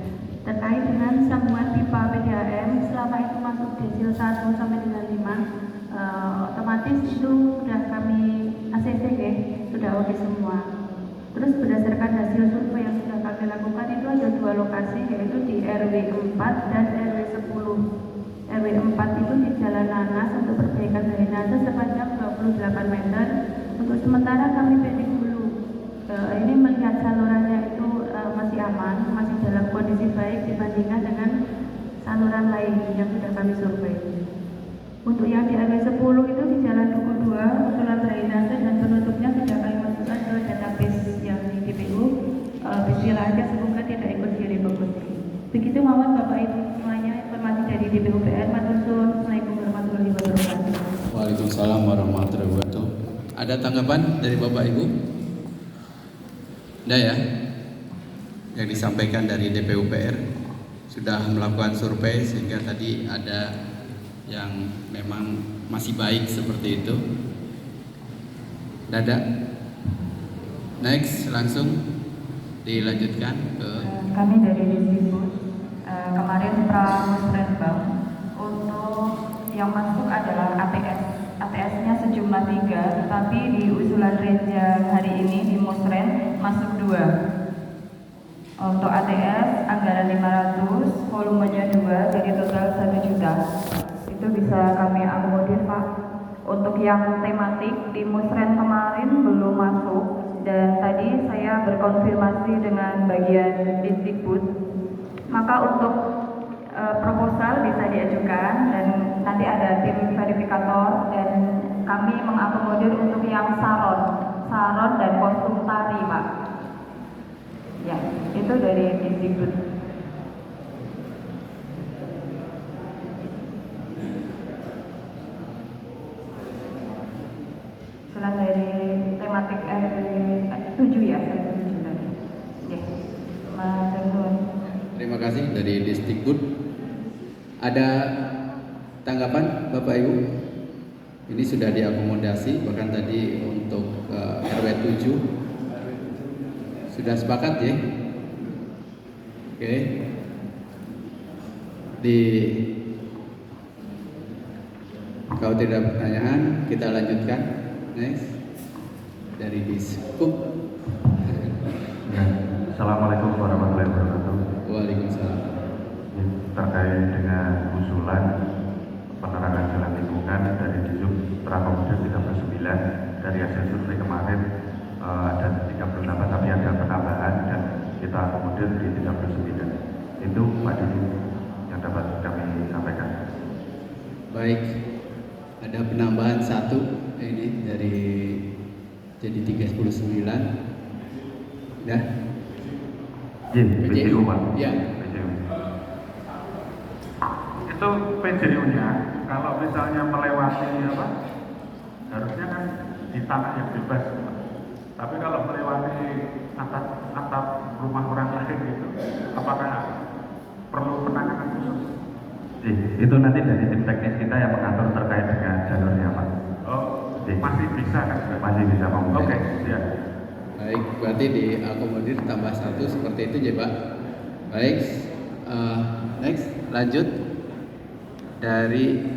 terkait dengan sambungan pipa PDAM selama itu masuk desil 1 sampai dengan 5, otomatis itu sudah kami ACC ya, sudah oke semua. Terus berdasarkan hasil survei yang sudah kami lakukan itu ada 2 lokasi, yaitu di RW 4 dan RW 10. RW 4 itu di Jalan Nanas untuk perbaikan drainase sepanjang 28 meter. Untuk sementara kami pending dulu. Ini melihat salurannya itu masih aman, masih dalam kondisi baik dibandingkan dengan saluran lain yang sudah kami survei. Untuk yang di RW 10 itu di Jalan Duku 2, usulan drainase dan penutupnya sudah kami masukkan ke database yang di DPU. Bismillah aja, semoga tidak ikut direvokusi. Begitu mohon Bapak Ibu semuanya informasi dari DPUPR. Assalamualaikum warahmatullahi wabarakatuh. Waalaikumsalam warahmatullahi wabarakatuh. Ada tanggapan dari Bapak Ibu? Ada ya? Yang disampaikan dari DPUPR sudah melakukan survei sehingga tadi ada yang memang masih baik seperti itu. Dada. Next, langsung dilanjutkan ke Kami dari Disibut kemarin Pramusren Bank untuk yang masuk adalah ATS-nya sejumlah 3, tetapi di usulan Reja hari ini di Musren masuk 2. Untuk ATS anggaran 500, volumenya 2, jadi total 1 juta. Itu bisa kami akomodir Pak. Untuk yang tematik di Musren kemarin belum masuk, dan tadi saya berkonfirmasi dengan bagian Disdikbud. Maka untuk proposal bisa diajukan dan nanti ada tim verifikator, dan kami mengakomodir untuk yang saron dan kostum tari Pak. Ya, itu dari Disdikbud. Selain dari tematik RW 7 ya, 7 tadi. Ya, Mas Ridwan. terima kasih dari Disdikbud. Ada tanggapan Bapak Ibu? Ini sudah diakomodasi, bahkan tadi untuk RW 7 sudah sepakat ya? Oke. Kalau tidak ada pertanyaan, kita lanjutkan. Next dari Diskup. Assalamualaikum warahmatullahi wabarakatuh. Waalaikumsalam. Terkait dengan usulan penerangan jalan lingkungan dari Disub terakomodir 39 dari hasil survei kemarin ada 38 tapi ada penambahan dan kita akomodir di 39. Itu Pak Didi yang dapat kami sampaikan. Baik, ada penambahan satu ini dari jadi 39. Ya. PJU Pak. Ya. PJU. Itu PJU-nya kalau misalnya melewati apa? Harusnya kan di tanah yang bebas. Tapi kalau melewati atap rumah orang lain itu, apakah perlu penanganan khusus? Itu nanti dari tim teknis kita yang mengatur terkait dengan jalurnya Pak. Oh, masih bisa kan? Masih bisa Pak. Oke, siap. Baik, berarti diakomodir tambah satu seperti itu ya Pak. Baik, next lanjut dari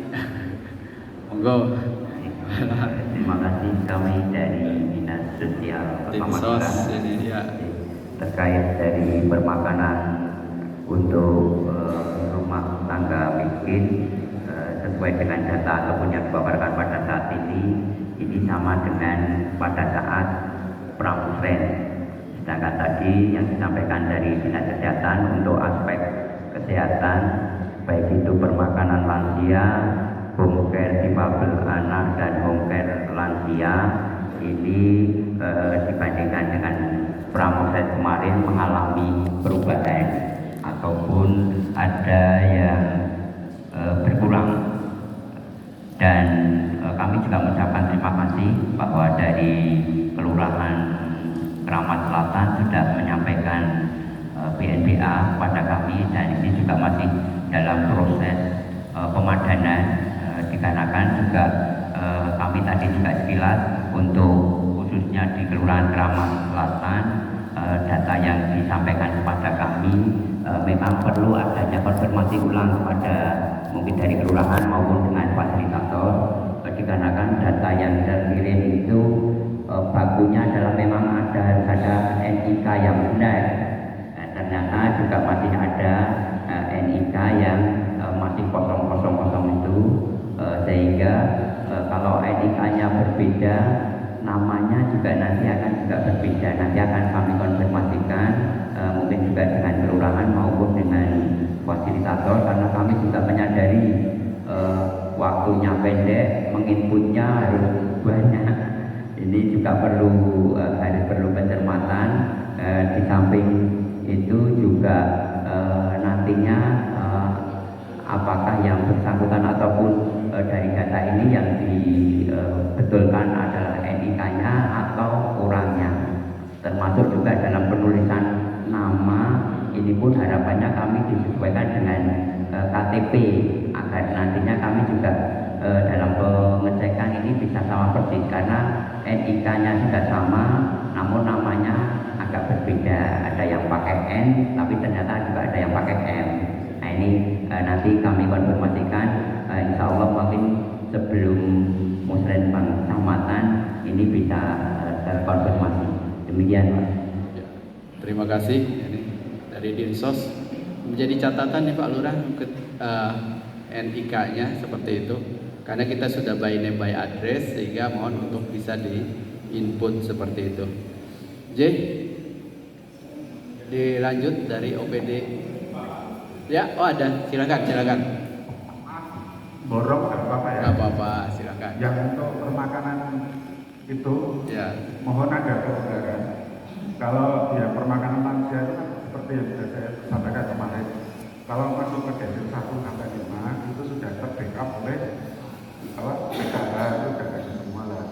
monggo. Terima kasih, kami dari Dinas Sosial Dinsos ini ya. terkait dari permakanan untuk rumah tangga miskin sesuai dengan data ataupun yang dipaparkan pada saat ini sama dengan pada saat pramusren. Sedangkan tadi yang disampaikan dari Dinas Kesehatan untuk aspek kesehatan baik itu permakanan lansia, home care difabel anak dan home care lansia ini dibandingkan dengan pramusren kemarin mengalami perubahan ataupun ada yang berkurang. Dan kami juga mengucapkan terima kasih bahwa dari Kelurahan Kramat Selatan sudah menyampaikan BNPA pada kami dan ini juga masih dalam proses pemadanan dikarenakan juga kami tadi juga sekilas untuk khususnya di Kelurahan Kramat Selatan data yang disampaikan kepada kami memang perlu adanya konfirmasi ulang kepada mungkin dari kelurahan maupun dengan fasilitator dikarenakan data yang terkirim itu bakunya adalah memang harus ada NIK yang benar. Ternyata juga masih ada NIK yang masih kosong itu sehingga kalau NIK-nya berbeda namanya juga nanti akan juga berbeda. Nanti akan kami konfirmasikan mungkin juga dengan kelurahan maupun dengan fasilitator karena kami juga menyadari waktunya pendek, menginputnya harus banyak. Ini juga harus perlu pencermatan. Di samping itu juga nantinya apakah yang bersangkutan ataupun dari data ini yang dibetulkan adalah NIK-nya atau orangnya, termasuk juga dalam penulisan nama ini pun harapannya kami disesuaikan dengan KTP agar nantinya kami juga dalam pengecekan ini bisa sama persis karena NIK-nya sudah sama namun namanya agak berbeda, ada yang pakai N tapi ternyata juga ada yang pakai M. Nah ini nanti kami konfirmasikan insya Allah mungkin sebelum musrenbang kecamatan ini bisa terkonfirmasi. Demikian Pak. Terima kasih. Ini dari Dinsos menjadi catatan nih Pak Lurah NIK-nya seperti itu karena kita sudah by name by address sehingga mohon untuk bisa di input seperti itu. J dilanjut dari OPD ya. Oh ada, silakan Borong nggak apa-apa ya? nggak apa-apa, silakan. Yang untuk permakanan itu Ya. mohon ada kebenaran. Kalau ya permakanan lansia itu kan seperti yang sudah saya sampaikan kemarin. Kalau masuk ke desil 1 sampai 5 itu sudah terbackup oleh PKH itu sudah ada semua lah.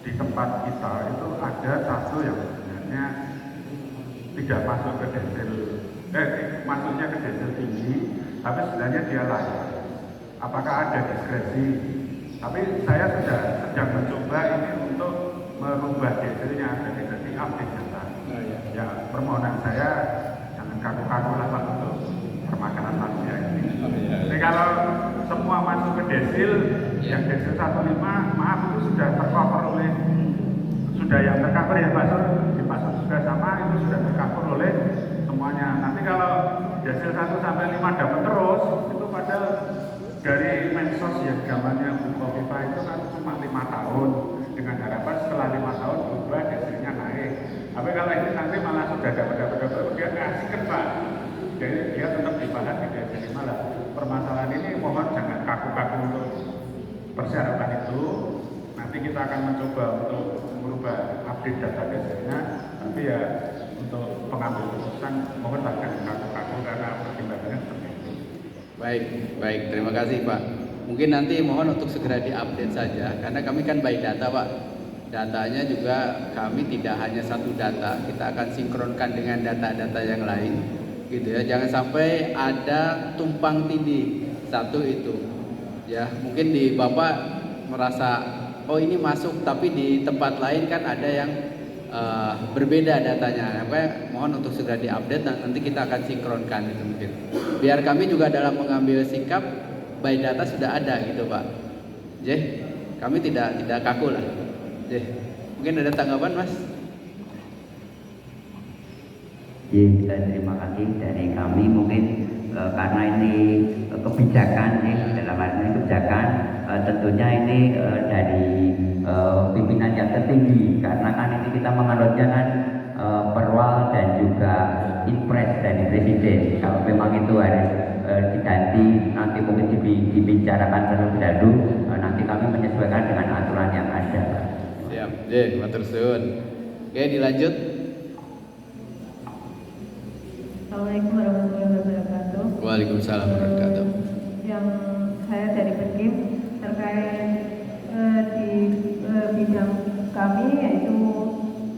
Di tempat kita itu ada satu yang sebenarnya tidak masuk ke desil, masuknya ke desil tinggi, tapi sebenarnya dia layak. Apakah ada diskresi? Tapi saya sudah sedang mencoba ini untuk merubah desilnya jadi update data. Ya permohonan saya jangan kaku-kaku lah Pak untuk permakanan lansia ini. Jadi kalau semua masuk ke desil, yang desil 15 maaf itu sudah tercover oleh sudah yang tercover ya Pak Sur di Pak sudah sama itu sudah tercover oleh semuanya. Nanti kalau hasil 1 sampai 5 dapat terus, itu padahal dari Mensos yang zamannya Bu Kofifa itu kan cuma 5 tahun, dengan harapan setelah 5 tahun berubah hasilnya naik. Tapi kalau ini nanti malah sudah dapat dia kasihkan Pak. Jadi dia tetap dibahas di hasil 5 lah. Permasalahan ini mohon jangan kaku-kaku untuk persyaratan itu. Nanti kita akan mencoba untuk merubah update data hasilnya. Tapi ya untuk pengambil keputusan mohon jangan kaku-kaku karena pertimbangannya seperti itu. Baik, terima kasih Pak. Mungkin nanti mohon untuk segera diupdate saja, karena kami kan by data Pak. Datanya juga kami tidak hanya satu data, kita akan sinkronkan dengan data-data yang lain, gitu ya. Jangan sampai ada tumpang tindih satu itu, ya. Mungkin di Bapak merasa oh ini masuk, tapi di tempat lain kan ada yang berbeda datanya. Makanya mohon untuk segera diupdate dan nanti kita akan sinkronkan itu mungkin. Biar kami juga dalam mengambil sikap by data sudah ada gitu Pak. Kami tidak kaku lah. Mungkin ada tanggapan Mas? Terima kasih dari kami mungkin karena ini kebijakan dalam hal ini kebijakan tentunya ini dari pimpinan yang tertinggi, karena kan ini kita menganutnya kan perwal dan juga impres dari presiden. Kalau memang itu harus diganti nanti mungkin dibicarakan terlebih dahulu, nanti kami menyesuaikan dengan aturan yang ada. Siap, matur suwun. Oke, dilanjut. Assalamualaikum warahmatullahi wabarakatuh. Waalaikumsalam warahmatullahi wabarakatuh. Yang saya dari Perkim terkait di bidang kami yaitu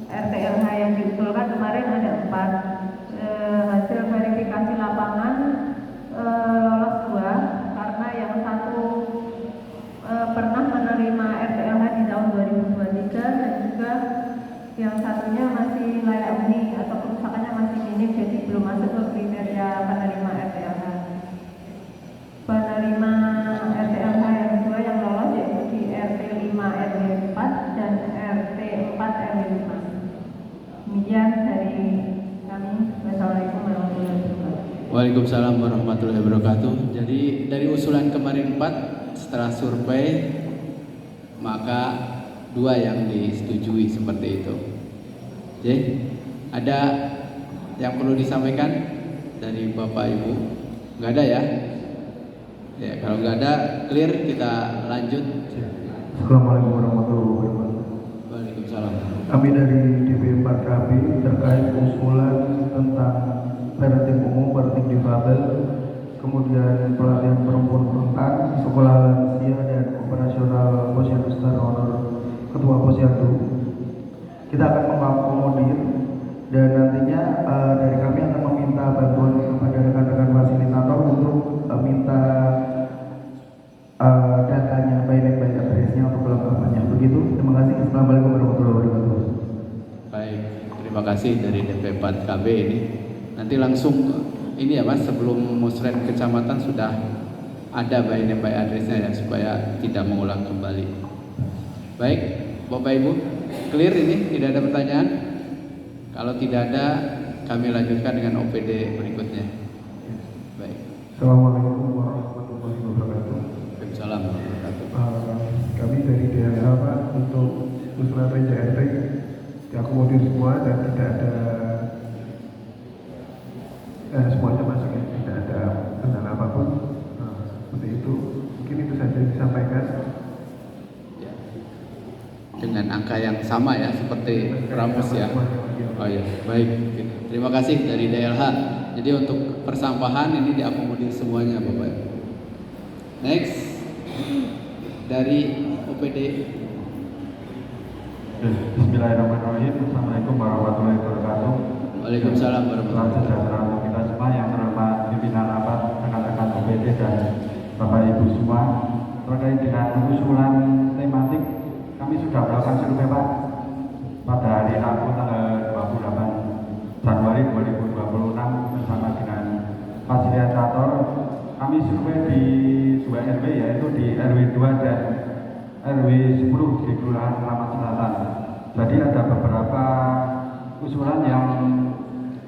RTLH yang diusulkan kemarin ada 4. Hasil verifikasi lapangan lolos 2 karena yang satu pernah menerima RTLH di tahun 2023 dan juga yang satunya masih layak huni atau kerusakannya masih minim, jadi belum masuk ke kriteria penerima RTLH. Penerima RTLH yang kedua yang lolos yaitu di RT 5 RW 4 dan RT 4 RW 5. Demikian dari kami. Wassalamualaikum warahmatullahi wabarakatuh. Waalaikumsalam warahmatullahi wabarakatuh. Jadi dari usulan kemarin 4, setelah survei maka 2 yang disetujui seperti itu. Ada yang perlu disampaikan dari Bapak Ibu? Nggak ada ya? Ya, kalau nggak ada, clear, kita lanjut. Assalamualaikum warahmatullahi wabarakatuh. Waalaikumsalam. Kami dari DP 4 KB terkait usulan tentang parenting umum, parenting difabel, kemudian pelatihan perempuan rentan, sekolah lansia dan operasional posyandu star honor ketua posyandu. Kita akan mengakomodir dan nantinya dari kami akan meminta bantuan kepada rekan-rekan fasilitator untuk minta datanya, by address-nya untuk kelengkapannya. Begitu. Terima kasih. Assalamualaikum warahmatullahi wabarakatuh. Baik, terima kasih dari DP4 KB ini. Nanti langsung ini ya Mas, sebelum musrek kecamatan sudah ada by address-nya ya, supaya tidak mengulang kembali. Baik, Bapak Ibu, clear ini? Tidak ada pertanyaan? Kalau tidak ada, kami lanjutkan dengan OPD berikutnya. Baik. Assalamualaikum warahmatullahi wabarakatuh. Waalaikumsalam warahmatullahi wabarakatuh. Kami dari DLH Pak, untuk usulan Reja RT diakomodir semua dan tidak ada semuanya masuk ya, tidak ada kendala apapun. Seperti itu. Mungkin itu saja yang disampaikan. Ya. Dengan angka yang sama ya, seperti Ramos ya. Oh ya, baik. Terima kasih dari DLH. Jadi untuk persampahan ini diakomodir semuanya Bapak. Next dari OPD. Bismillahirrahmanirrahim. Assalamualaikum warahmatullahi wabarakatuh. Waalaikumsalam warahmatullahi wabarakatuh. Sejahtera untuk kita semua yang terhormat pimpinan rapat, rekan-rekan OPD dan Bapak Ibu semua. Terkait dengan usulan tematik, kami sudah melakukan survei Pak pada hari Rabu tanggal 28 Januari 2026 bersama dengan fasilitator. Kami survei di 2 RW, yaitu di RW 2 dan RW 10 di Kelurahan Kramat Selatan. Jadi ada beberapa usulan yang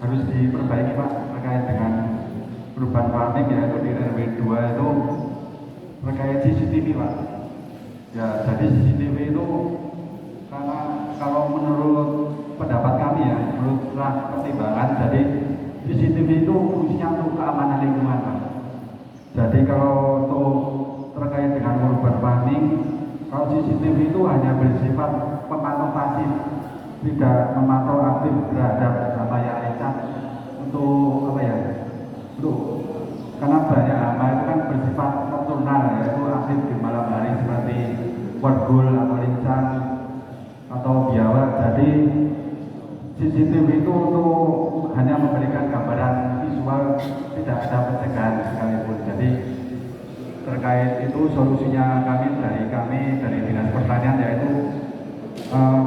harus diperbaiki Pak terkait dengan perubahan farming yaitu di RW 2 itu terkait CCTV Pak. Ya, jadi CCTV itu karena kalau menurut pendapat kami ya, menurut pertimbangan, jadi CCTV itu fungsinya untuk keamanan lingkungan Pak. Jadi kalau untuk terkait dengan perubahan farming, kalau CCTV itu hanya bersifat memantau pasif, tidak memantau aktif terhadap layar lencang untuk apa ya? Untuk karena banyak hama itu kan bersifat nokturnal, yaitu aktif di malam hari seperti wargul atau lincang atau biawak. Jadi CCTV itu untuk hanya memberikan gambaran visual, tidak ada pencegahan sekalipun. Jadi terkait itu solusinya dari Dinas Pertanian yaitu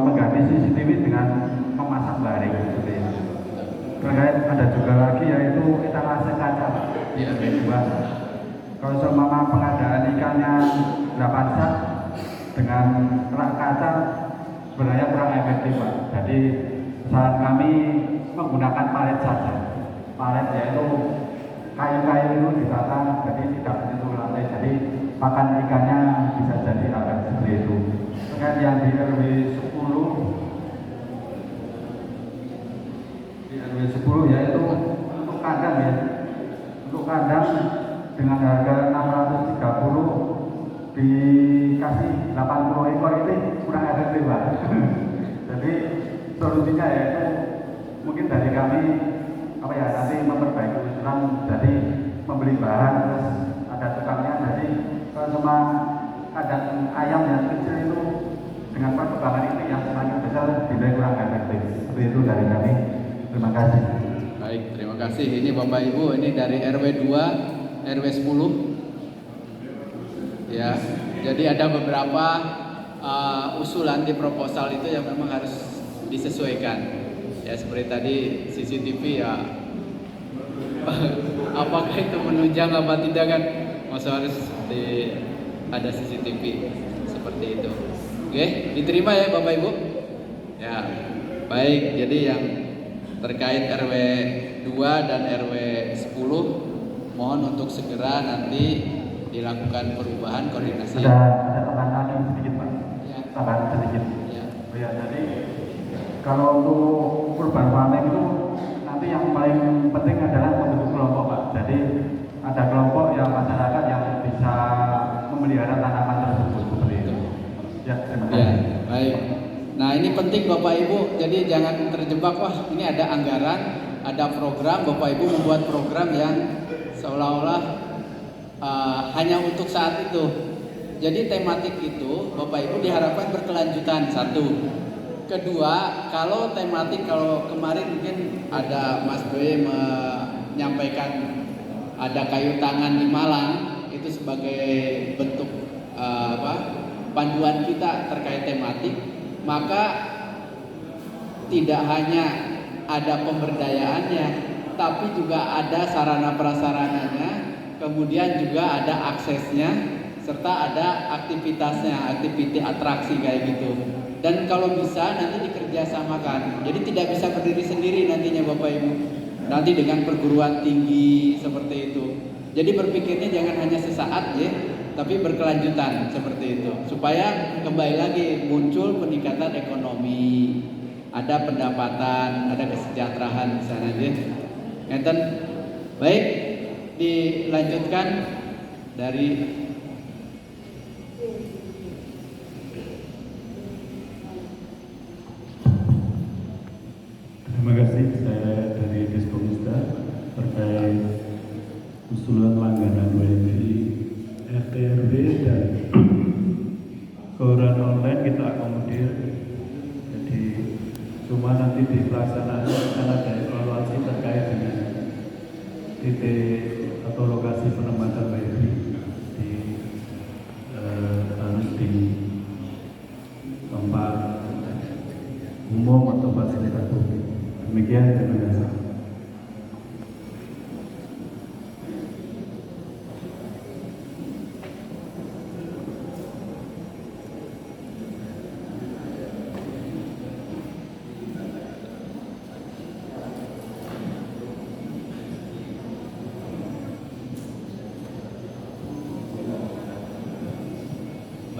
mengganti CCTV dengan memasang baring seperti itu. Terkait ada juga lagi yaitu etalase kaca di RW 2. Kalau seumpama pengadaan ikannya 8 sak dengan rak kaca sebenarnya kurang efektif Pak. Jadi saran kami menggunakan palet saja. Palet yaitu kayu-kayu itu ditata jadi tidak menyentuh lantai. Jadi pakan ikannya bisa jadi agak seperti itu. Terkait yang di RW 10 yaitu untuk kandang ya. Untuk kandang dengan harga 630 dikasih 80 ekor ini kurang efektif Pak. Jadi solusinya yaitu mungkin dari kami apa ya nanti memperbaiki usulan, jadi membeli bahan terus ada tukangnya. Jadi kalau cuma kandang ayam yang kecil itu dengan perkembangan ini yang semakin besar dinilai kurang efektif. Seperti itu dari kami. Terima kasih. Baik, terima kasih. Ini Bapak Ibu, ini dari RW 2, RW 10. Ya, jadi ada beberapa usulan di proposal itu yang memang harus disesuaikan. Ya, seperti tadi CCTV ya, apakah itu menunjang apa tidak kan? Masa harus ada CCTV seperti itu. Oke, diterima ya Bapak Ibu. Ya, baik. Jadi yang terkait RW 2 dan RW 10 mohon untuk segera nanti dilakukan perubahan koordinasi. Ada tambahan lagi sedikit Pak. Ya. Tambahan sedikit. Ya. Oh ya, jadi kalau untuk perubahan farming itu nanti yang paling penting adalah membentuk kelompok Pak. Jadi ada kelompok yang masyarakat yang bisa memelihara tanaman tersebut seperti itu. Ya, terima kasih. Ya, baik. Nah ini penting Bapak Ibu, jadi jangan terjebak, wah ini ada anggaran, ada program, Bapak Ibu membuat program yang seolah-olah hanya untuk saat itu. Jadi tematik itu Bapak Ibu diharapkan berkelanjutan, satu. Kedua, kalau tematik, kalau kemarin mungkin ada Mas Boy menyampaikan ada kayu tangan di Malang, itu sebagai bentuk panduan kita terkait tematik. Maka tidak hanya ada pemberdayaannya, tapi juga ada sarana prasarananya, kemudian juga ada aksesnya, serta ada aktivitasnya, aktiviti atraksi kayak gitu. Dan kalau bisa nanti dikerjasamakan, jadi tidak bisa berdiri sendiri nantinya Bapak Ibu, nanti dengan perguruan tinggi seperti itu. Jadi berpikirnya jangan hanya sesaat ya, tapi berkelanjutan seperti itu, supaya kembali lagi muncul peningkatan ekonomi, ada pendapatan, ada kesejahteraan di sana aja. Ngeten. Baik, dilanjutkan dari Terima kasih, saya dari Diskomista terkait usulan langganan WNI RT RW dan koran online kita akomodir. Jadi cuma nanti di pelaksanaan akan ada evaluasi terkait dengan titik atau lokasi penempatan WNI di harus di tempat umum atau fasilitas publik. Demikian, terima kasih.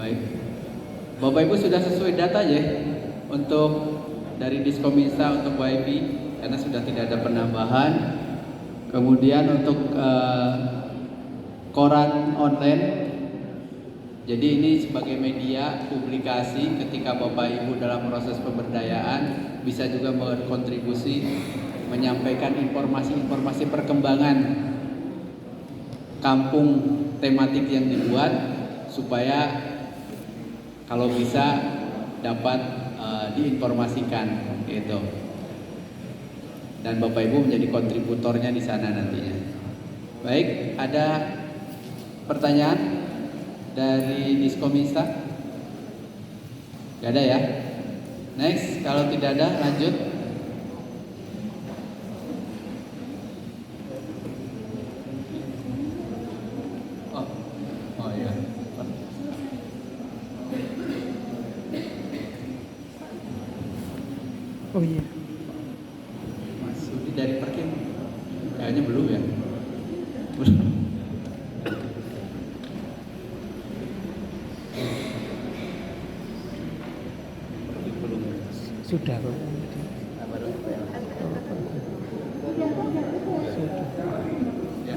Baik. Bapak Ibu sudah sesuai data ya untuk dari Diskominsa untuk WiFi karena sudah tidak ada penambahan. Kemudian untuk koran online, jadi ini sebagai media publikasi ketika Bapak Ibu dalam proses pemberdayaan bisa juga berkontribusi menyampaikan informasi-informasi perkembangan kampung tematik yang dibuat supaya kalau bisa dapat diinformasikan gitu. Dan Bapak Ibu menjadi kontributornya di sana nantinya. Baik, ada pertanyaan dari Diskominsa? Gak ada ya? Next, kalau tidak ada lanjut. Oh iya. Oh iya. Mas Sudi dari Perkim kayaknya belum ya. Belum. Sudah kok. Ya.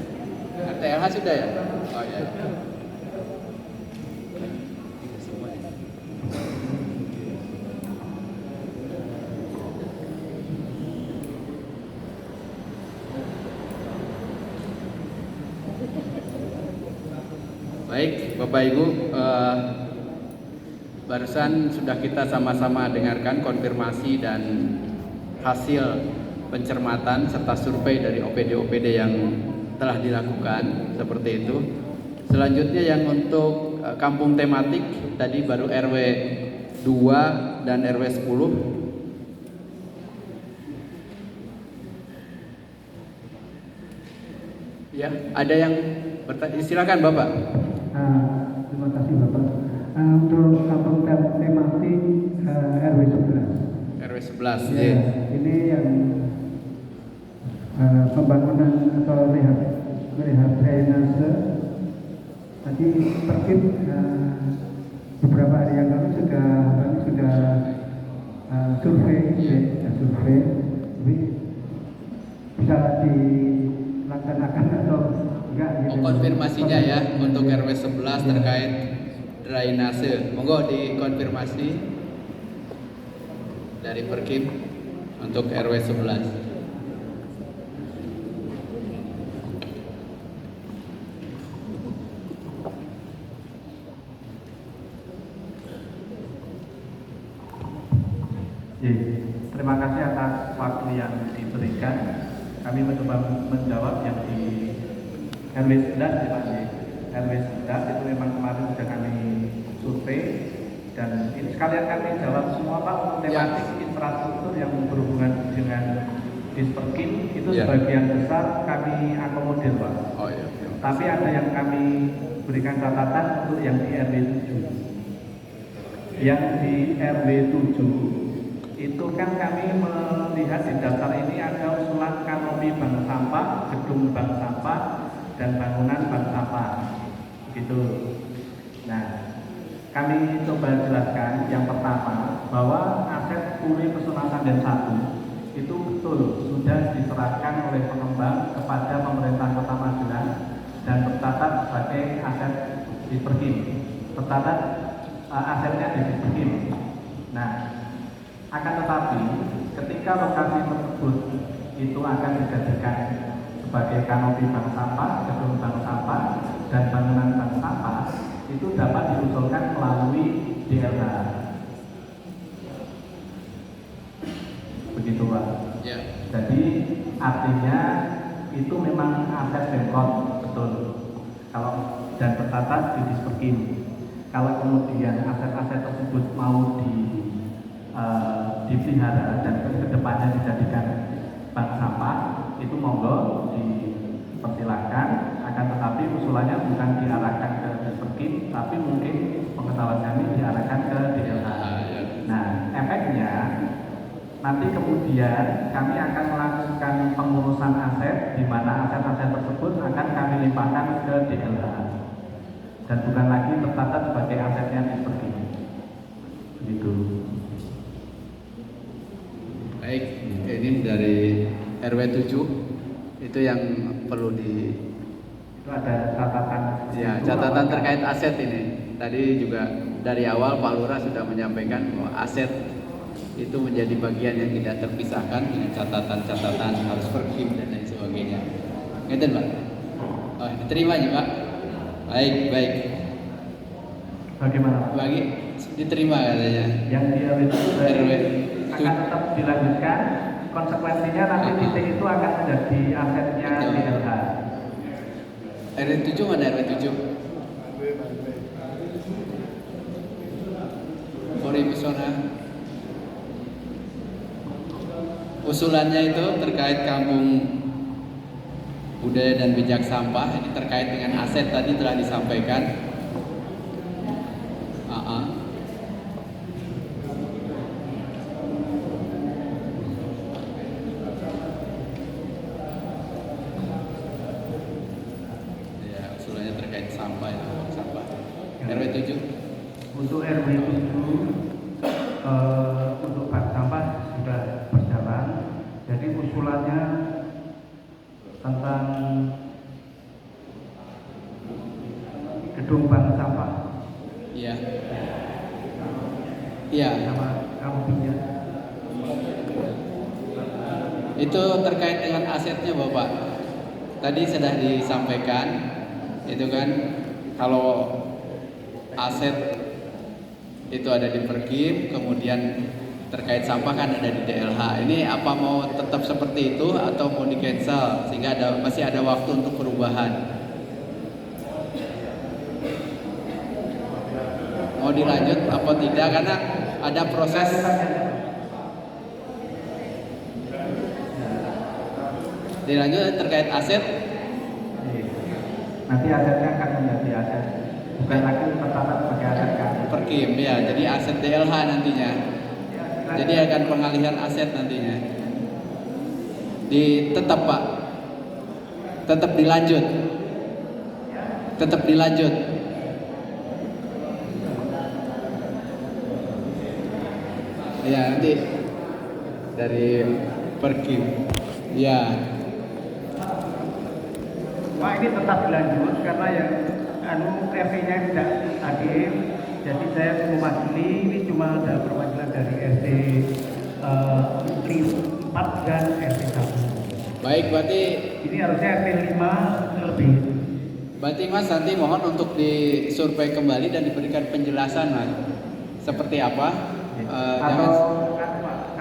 RTLH sudah ya? Oh iya. Baik, Bapak Ibu, barusan sudah kita sama-sama dengarkan konfirmasi dan hasil pencermatan serta survei dari OPD-OPD yang telah dilakukan seperti itu. Selanjutnya yang untuk kampung tematik tadi baru RW 2 dan RW 10. Ya, ada yang bertanya, silakan Bapak. Terima kasih Bapak. Untuk kampung tematik RW 11. RW 11. Ya, ini yang pembangunan atau rehab drainase. Tadi Perkim beberapa hari yang lalu sudah survei, tapi bisa dilaksanakan atau enggak? Gitu. Konfirmasinya ya untuk RW 11 terkait drainase, monggo dikonfirmasi dari Perkim untuk RW 11. Terima kasih atas waktu yang diberikan. Kami mencoba menjawab yang di RW 11 ya Pak. RW 11 itu memang kemarin sudah kami survei dan ini sekalian kami jawab semua Pak untuk tematik infrastruktur yang berhubungan dengan Disperkim itu sebagian besar kami akomodir Pak. Oh iya. Tapi ada yang kami berikan catatan untuk yang di RW 7. Yang di RW 7 itu kan kami melihat di daftar ini ada usulan kanopi bank sampah, gedung bank sampah, dan bangunan bank sampah. Gitu. Nah, kami coba jelaskan yang pertama bahwa aset Puri Pesona Sanden 1 itu betul sudah diserahkan oleh pengembang kepada pemerintah Kota Magelang dan tercatat sebagai aset Disperkim. Tercatat asetnya di Disperkim. Nah, akan tetapi ketika lokasi tersebut itu akan dijadikan sebagai kanopi bank sampah, gedung bank sampah, dan bangunan bank sampah itu dapat diusulkan melalui DLH. Begitu Pak. Ya. Jadi artinya itu memang aset Pemkot betul. Kalau dan tercatat di Disperkim. Kalau kemudian aset-aset tersebut mau dipelihara dan kedepannya dijadikan bank sampah itu monggo dipersilahkan, akan tetapi usulannya bukan diarahkan ke Disperkim tapi mungkin pengetahuan kami diarahkan ke DLH. Nah, efeknya nanti kemudian kami akan melakukan pengurusan aset di mana aset-aset tersebut akan kami limpahkan ke DLH dan bukan lagi tercatat sebagai asetnya seperti ini. Begitu. Baik, ini dari RW 7 itu yang perlu Itu ada catatan. ya, catatan terkait aset ini. Tadi juga dari awal Pak Lurah sudah menyampaikan bahwa aset itu menjadi bagian yang tidak terpisahkan dengan catatan-catatan harus perkim dan lain sebagainya. Ngerti Pak? Oh, diterima ya Pak? Baik. Bagaimana? Bagi diterima katanya. Yang di RW RW akan tetap dilanjutkan. Konsekuensinya nanti titik itu akan menjadi asetnya DLH. RW 7 mana RW 7? Pori Pesona. Usulannya itu terkait kampung budaya dan bijak sampah. Ini terkait dengan aset tadi telah disampaikan. Ya, usulannya terkait sampah ya, sampah. RW 7. Untuk RW 7 untuk bank sampah sudah berjalan. Jadi usulannya tentang gedung bank sampah. Iya. Iya. Sama kampungnya. Itu terkait dengan asetnya Bapak. Tadi sudah disampaikan, itu kan kalau aset itu ada di Perkim, kemudian terkait sampah kan ada di DLH. Ini apa mau tetap seperti itu atau mau di cancel sehingga masih ada waktu untuk perubahan? Mau dilanjut apa tidak? Karena ada proses. Dilanjut terkait aset. Nanti asetnya akan menjadi aset, bukan lagi tercatat sebagai aset kan. Perkim ya, jadi aset DLH nantinya. Jadi akan pengalihan aset nantinya. Tetap Pak, tetap dilanjut. Ya nanti dari Perkim. Ya. Pak, ini tetap dilanjut karena yang RV-nya tidak hadir. Jadi saya mewakili, ini cuma ada perwakilan dari RT 4 dan RT 1. Baik, berarti ini harusnya RT 5 lebih. Berarti Mas nanti mohon untuk disurvei kembali dan diberikan penjelasan Mas. Seperti apa? Karena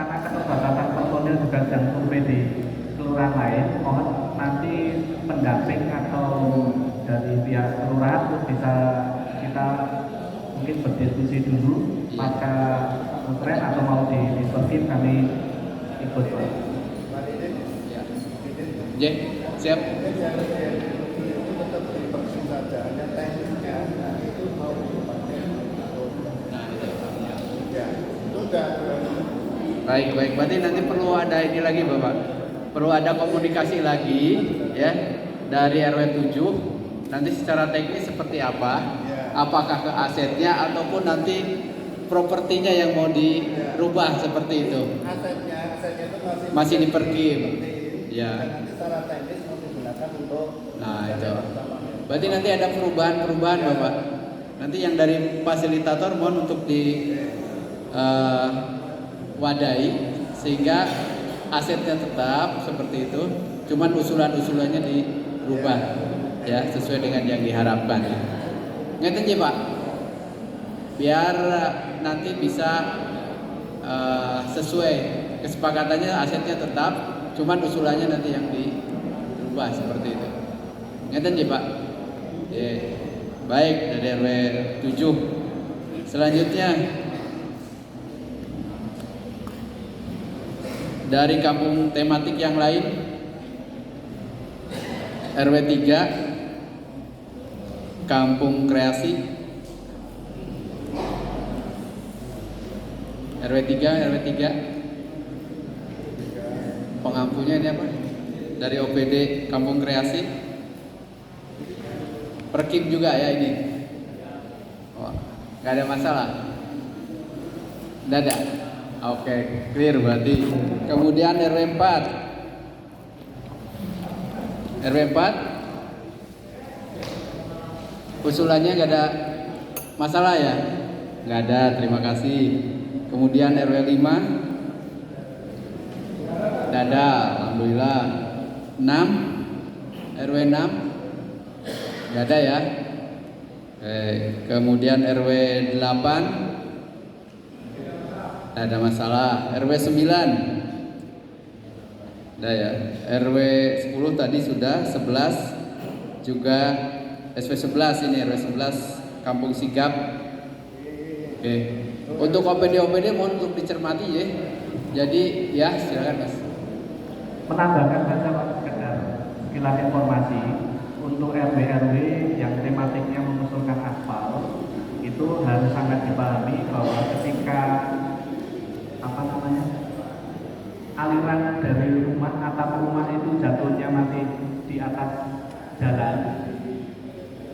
keterbatasan personil juga sedang survei di kelurahan lain, mohon nanti pendamping atau dari pihak kelurahan bisa kita mungkin berdiskusi dulu, maka tren atau mau diperkim kami ikut. Ya, siap. Baik, berarti nanti perlu ada ini lagi Bapak. Perlu ada komunikasi lagi ya dari RW 7 nanti secara teknis seperti apa? Apakah ke asetnya ataupun nanti propertinya yang mau dirubah seperti itu? Asetnya itu masih diperkim. Ya. Nanti secara teknis mau digunakan untuk. Nah, itu. Berarti nanti ada perubahan Bapak. Nanti yang dari fasilitator mohon untuk di wadai sehingga asetnya tetap seperti itu, cuman usulan-usulannya dirubah ya sesuai dengan yang diharapkan. Ngeten ya Pak, biar nanti bisa sesuai kesepakatannya asetnya tetap, cuman usulannya nanti yang dirubah seperti itu. Ngeten ya Pak. Baik, dari RW 7. Selanjutnya dari kampung tematik yang lain, RW 3 Kampung Kreasi. RW 3 pengampunya ini apa? Dari OPD Kampung Kreasi. Perkim juga ya ini. Oh, nggak ada masalah. Nggak ada. Oke, clear berarti. Kemudian RW 4. RW 4. Usulannya nggak ada masalah ya? Nggak ada, terima kasih. Kemudian RW 5. Nggak ada, alhamdulillah. 6. RW 6. Nggak ada ya? Kemudian RW 8. Nggak ada masalah. RW 9. Nggak ya? RW 10 tadi sudah. 11 juga. SW 11 ini RW 11 Kampung Sigap. Oke. Untuk OPD mohon untuk dicermati ya. Jadi ya silakan Mas. Menambahkan saja Pak, sekedar sekilas informasi untuk RW-RW yang tematiknya mengusulkan aspal itu harus sangat dipahami bahwa ketika aliran dari rumah atap rumah itu jatuhnya masih di atas jalan,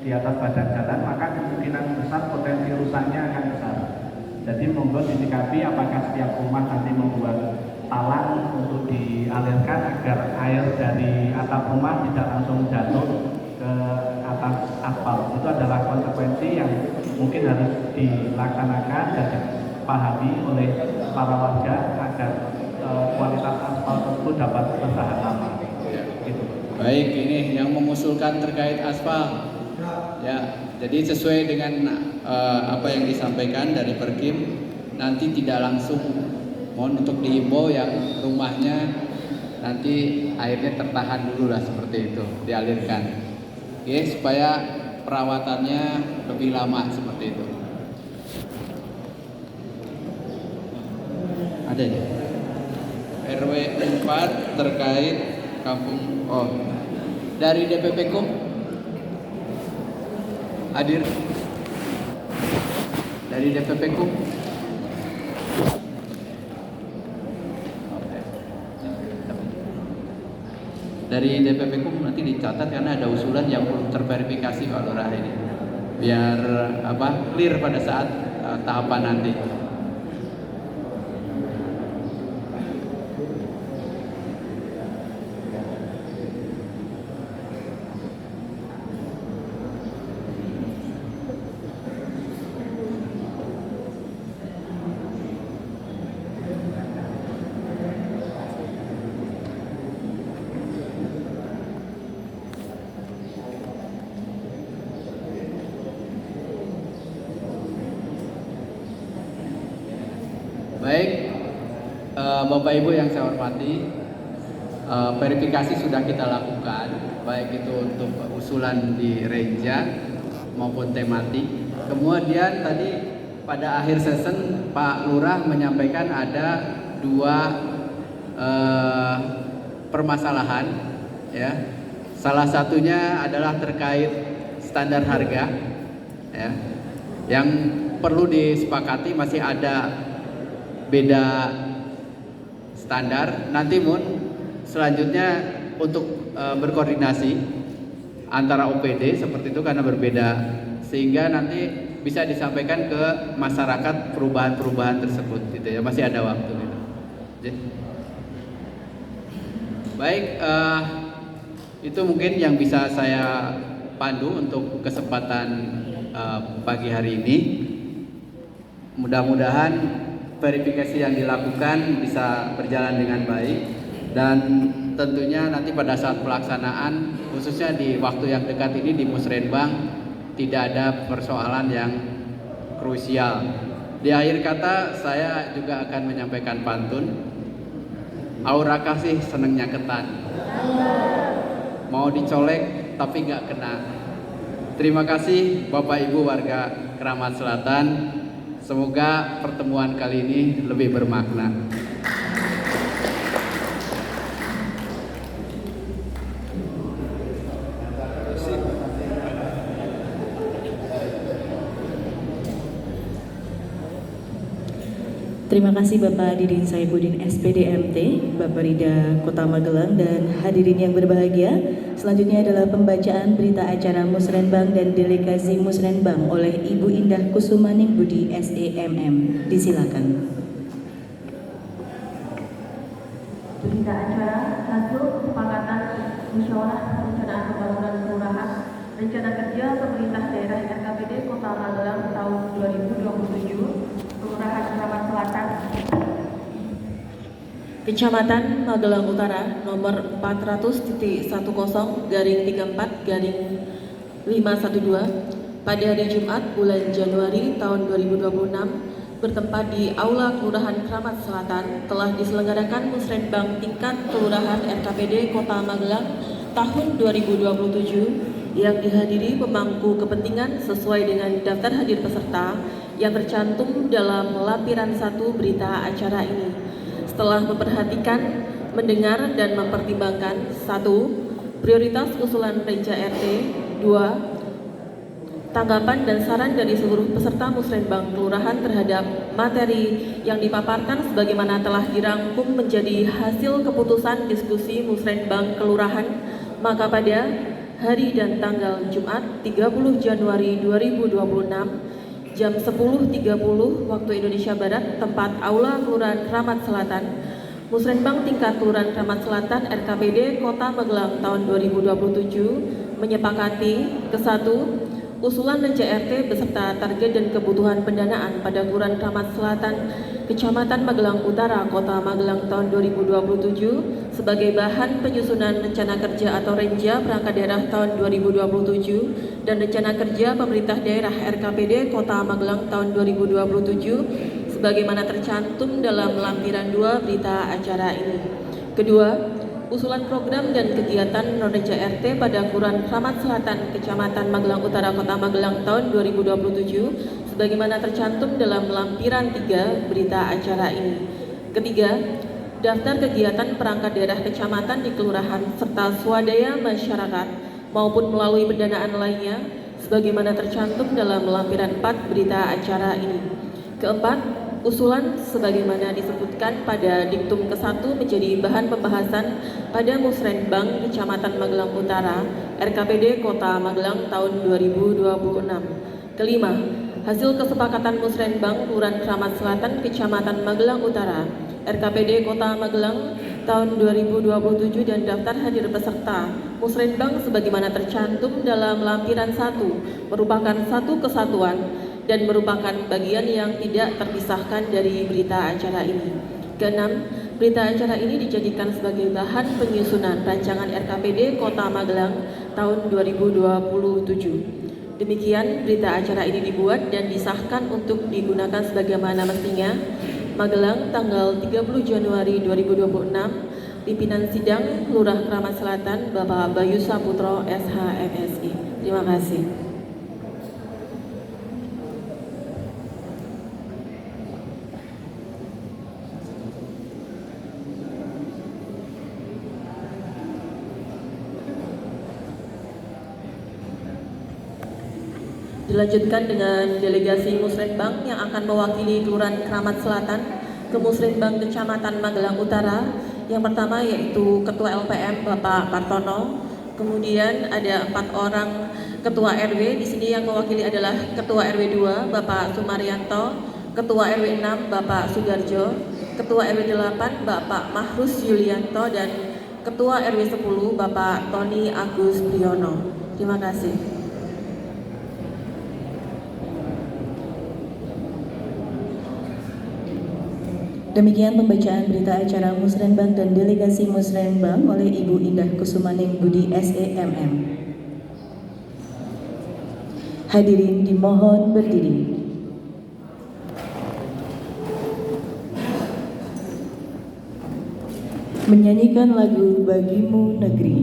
di atas badan jalan, maka kemungkinan besar potensi rusaknya akan besar. Jadi monggo disikapi apakah setiap rumah nanti membuat talang untuk dialirkan agar air dari atap rumah tidak langsung jatuh ke atas aspal. Itu adalah konsekuensi yang mungkin harus dilaksanakan dan dipahami oleh para warga agar kualitas aspal tersebut dapat bertahan lama. Gitu. Baik, ini yang mengusulkan terkait aspal. Ya, jadi sesuai dengan apa yang disampaikan dari Perkim, nanti tidak langsung, mohon untuk dihimbau yang rumahnya nanti airnya tertahan dulu lah seperti itu, dialirkan. Oke, supaya perawatannya lebih lama seperti itu. Ada ya? RW 4 terkait kampung dari DPP Kum hadir dari DPP Kum. Dari DPP Kum nanti dicatat karena ada usulan yang belum terverifikasi Pak Lurah ini, biar clear pada saat tahapan nanti. Baik, Bapak Ibu yang saya hormati, verifikasi sudah kita lakukan, baik itu untuk usulan di Renja maupun tematik. Kemudian tadi pada akhir session Pak Lurah menyampaikan ada 2 permasalahan, ya. Salah satunya adalah terkait standar harga, ya, yang perlu disepakati masih ada beda standar. Nanti selanjutnya untuk berkoordinasi antara OPD seperti itu karena berbeda, sehingga nanti bisa disampaikan ke masyarakat perubahan-perubahan tersebut gitu ya, masih ada waktu gitu. Baik, itu mungkin yang bisa saya pandu untuk kesempatan pagi hari ini. Mudah-mudahan verifikasi yang dilakukan bisa berjalan dengan baik, dan tentunya nanti pada saat pelaksanaan khususnya di waktu yang dekat ini di Musrenbang tidak ada persoalan yang krusial. Di akhir kata saya juga akan menyampaikan pantun. Aura kasih senengnya ketan, mau dicolek tapi nggak kena. Terima kasih Bapak Ibu warga Keramat Selatan. Semoga pertemuan kali ini lebih bermakna. Terima kasih Bapak Didin Saibuddin SPD MT, Bapak Rida Kota Magelang, dan hadirin yang berbahagia. Selanjutnya adalah pembacaan berita acara Musrenbang dan Delegasi Musrenbang oleh Ibu Indah Kusumaning Budi SEMM. Disilakan. Berita acara hasil kesepakatan musyawarah perencanaan pembangunan kelurahan rencana kerja pemerintah daerah RKPD Kota Magelang tahun 2027 Kelurahan Kramat Selatan Kecamatan Magelang Utara nomor 400.1.34/512 pada hari Jumat bulan Januari tahun 2026 bertempat di Aula Kelurahan Kramat Selatan telah diselenggarakan Musrenbang tingkat Kelurahan RKPD Kota Magelang tahun 2027 yang dihadiri pemangku kepentingan sesuai dengan daftar hadir peserta yang tercantum dalam lampiran 1 berita acara ini. Setelah memperhatikan, mendengar dan mempertimbangkan 1. Prioritas usulan Renja RT 2. Tanggapan dan saran dari seluruh peserta Musrenbang Kelurahan terhadap materi yang dipaparkan sebagaimana telah dirangkum menjadi hasil keputusan diskusi Musrenbang Kelurahan, maka pada hari dan tanggal Jumat 30 Januari 2026 jam 10.30 waktu Indonesia Barat, tempat Aula Kelurahan Kramat Selatan, Musrenbang tingkat Kelurahan Kramat Selatan RKPD Kota Magelang tahun 2027 menyepakati ke-1 usulan Renja RT beserta target dan kebutuhan pendanaan pada Kelurahan Kramat Selatan, Kecamatan Magelang Utara, Kota Magelang tahun 2027 sebagai bahan penyusunan rencana kerja atau Renja perangkat daerah tahun 2027 dan rencana kerja pemerintah daerah RKPD Kota Magelang tahun 2027 sebagaimana tercantum dalam lampiran 2 berita acara ini. Kedua, usulan program dan kegiatan non-Renja RT pada Kelurahan Kramat Selatan, Kecamatan Magelang Utara, Kota Magelang tahun 2027 sebagaimana tercantum dalam lampiran 3 berita acara ini. Ketiga, daftar kegiatan perangkat daerah kecamatan di kelurahan serta swadaya masyarakat maupun melalui pendanaan lainnya sebagaimana tercantum dalam lampiran 4 berita acara ini. Keempat, usulan sebagaimana disebutkan pada diktum ke-1 menjadi bahan pembahasan pada Musrenbang Kecamatan Magelang Utara RKPD Kota Magelang tahun 2026. Kelima, hasil kesepakatan Musrenbang Kelurahan Kramat Selatan Kecamatan Magelang Utara RKPD Kota Magelang tahun 2027 dan daftar hadir peserta Musrenbang sebagaimana tercantum dalam lampiran 1 merupakan satu kesatuan dan merupakan bagian yang tidak terpisahkan dari berita acara ini. Keenam, berita acara ini dijadikan sebagai bahan penyusunan rancangan RKPD Kota Magelang tahun 2027. Demikian berita acara ini dibuat dan disahkan untuk digunakan sebagaimana mestinya. Magelang, tanggal 30 Januari 2026, pimpinan sidang Lurah Kramat Selatan, Bapak Bayu Saputro, SH MSI. Terima kasih. Dilanjutkan dengan delegasi Musrenbang yang akan mewakili Kelurahan Kramat Selatan ke Musrenbang Kecamatan Magelang Utara. Yang pertama yaitu Ketua LPM Bapak Partono, kemudian ada 4 orang Ketua RW. Di sini yang mewakili adalah Ketua RW 2 Bapak Sumaryanto, Ketua RW 6 Bapak Sudarjo, Ketua RW 8 Bapak Mahrus Yulianto dan Ketua RW 10 Bapak Tony Agus Priyono. Terima kasih. Demikian pembacaan berita acara Musrenbang dan Delegasi Musrenbang oleh Ibu Indah Kusumaning Budi SEMM. Hadirin dimohon berdiri. Menyanyikan lagu Bagimu Negeri.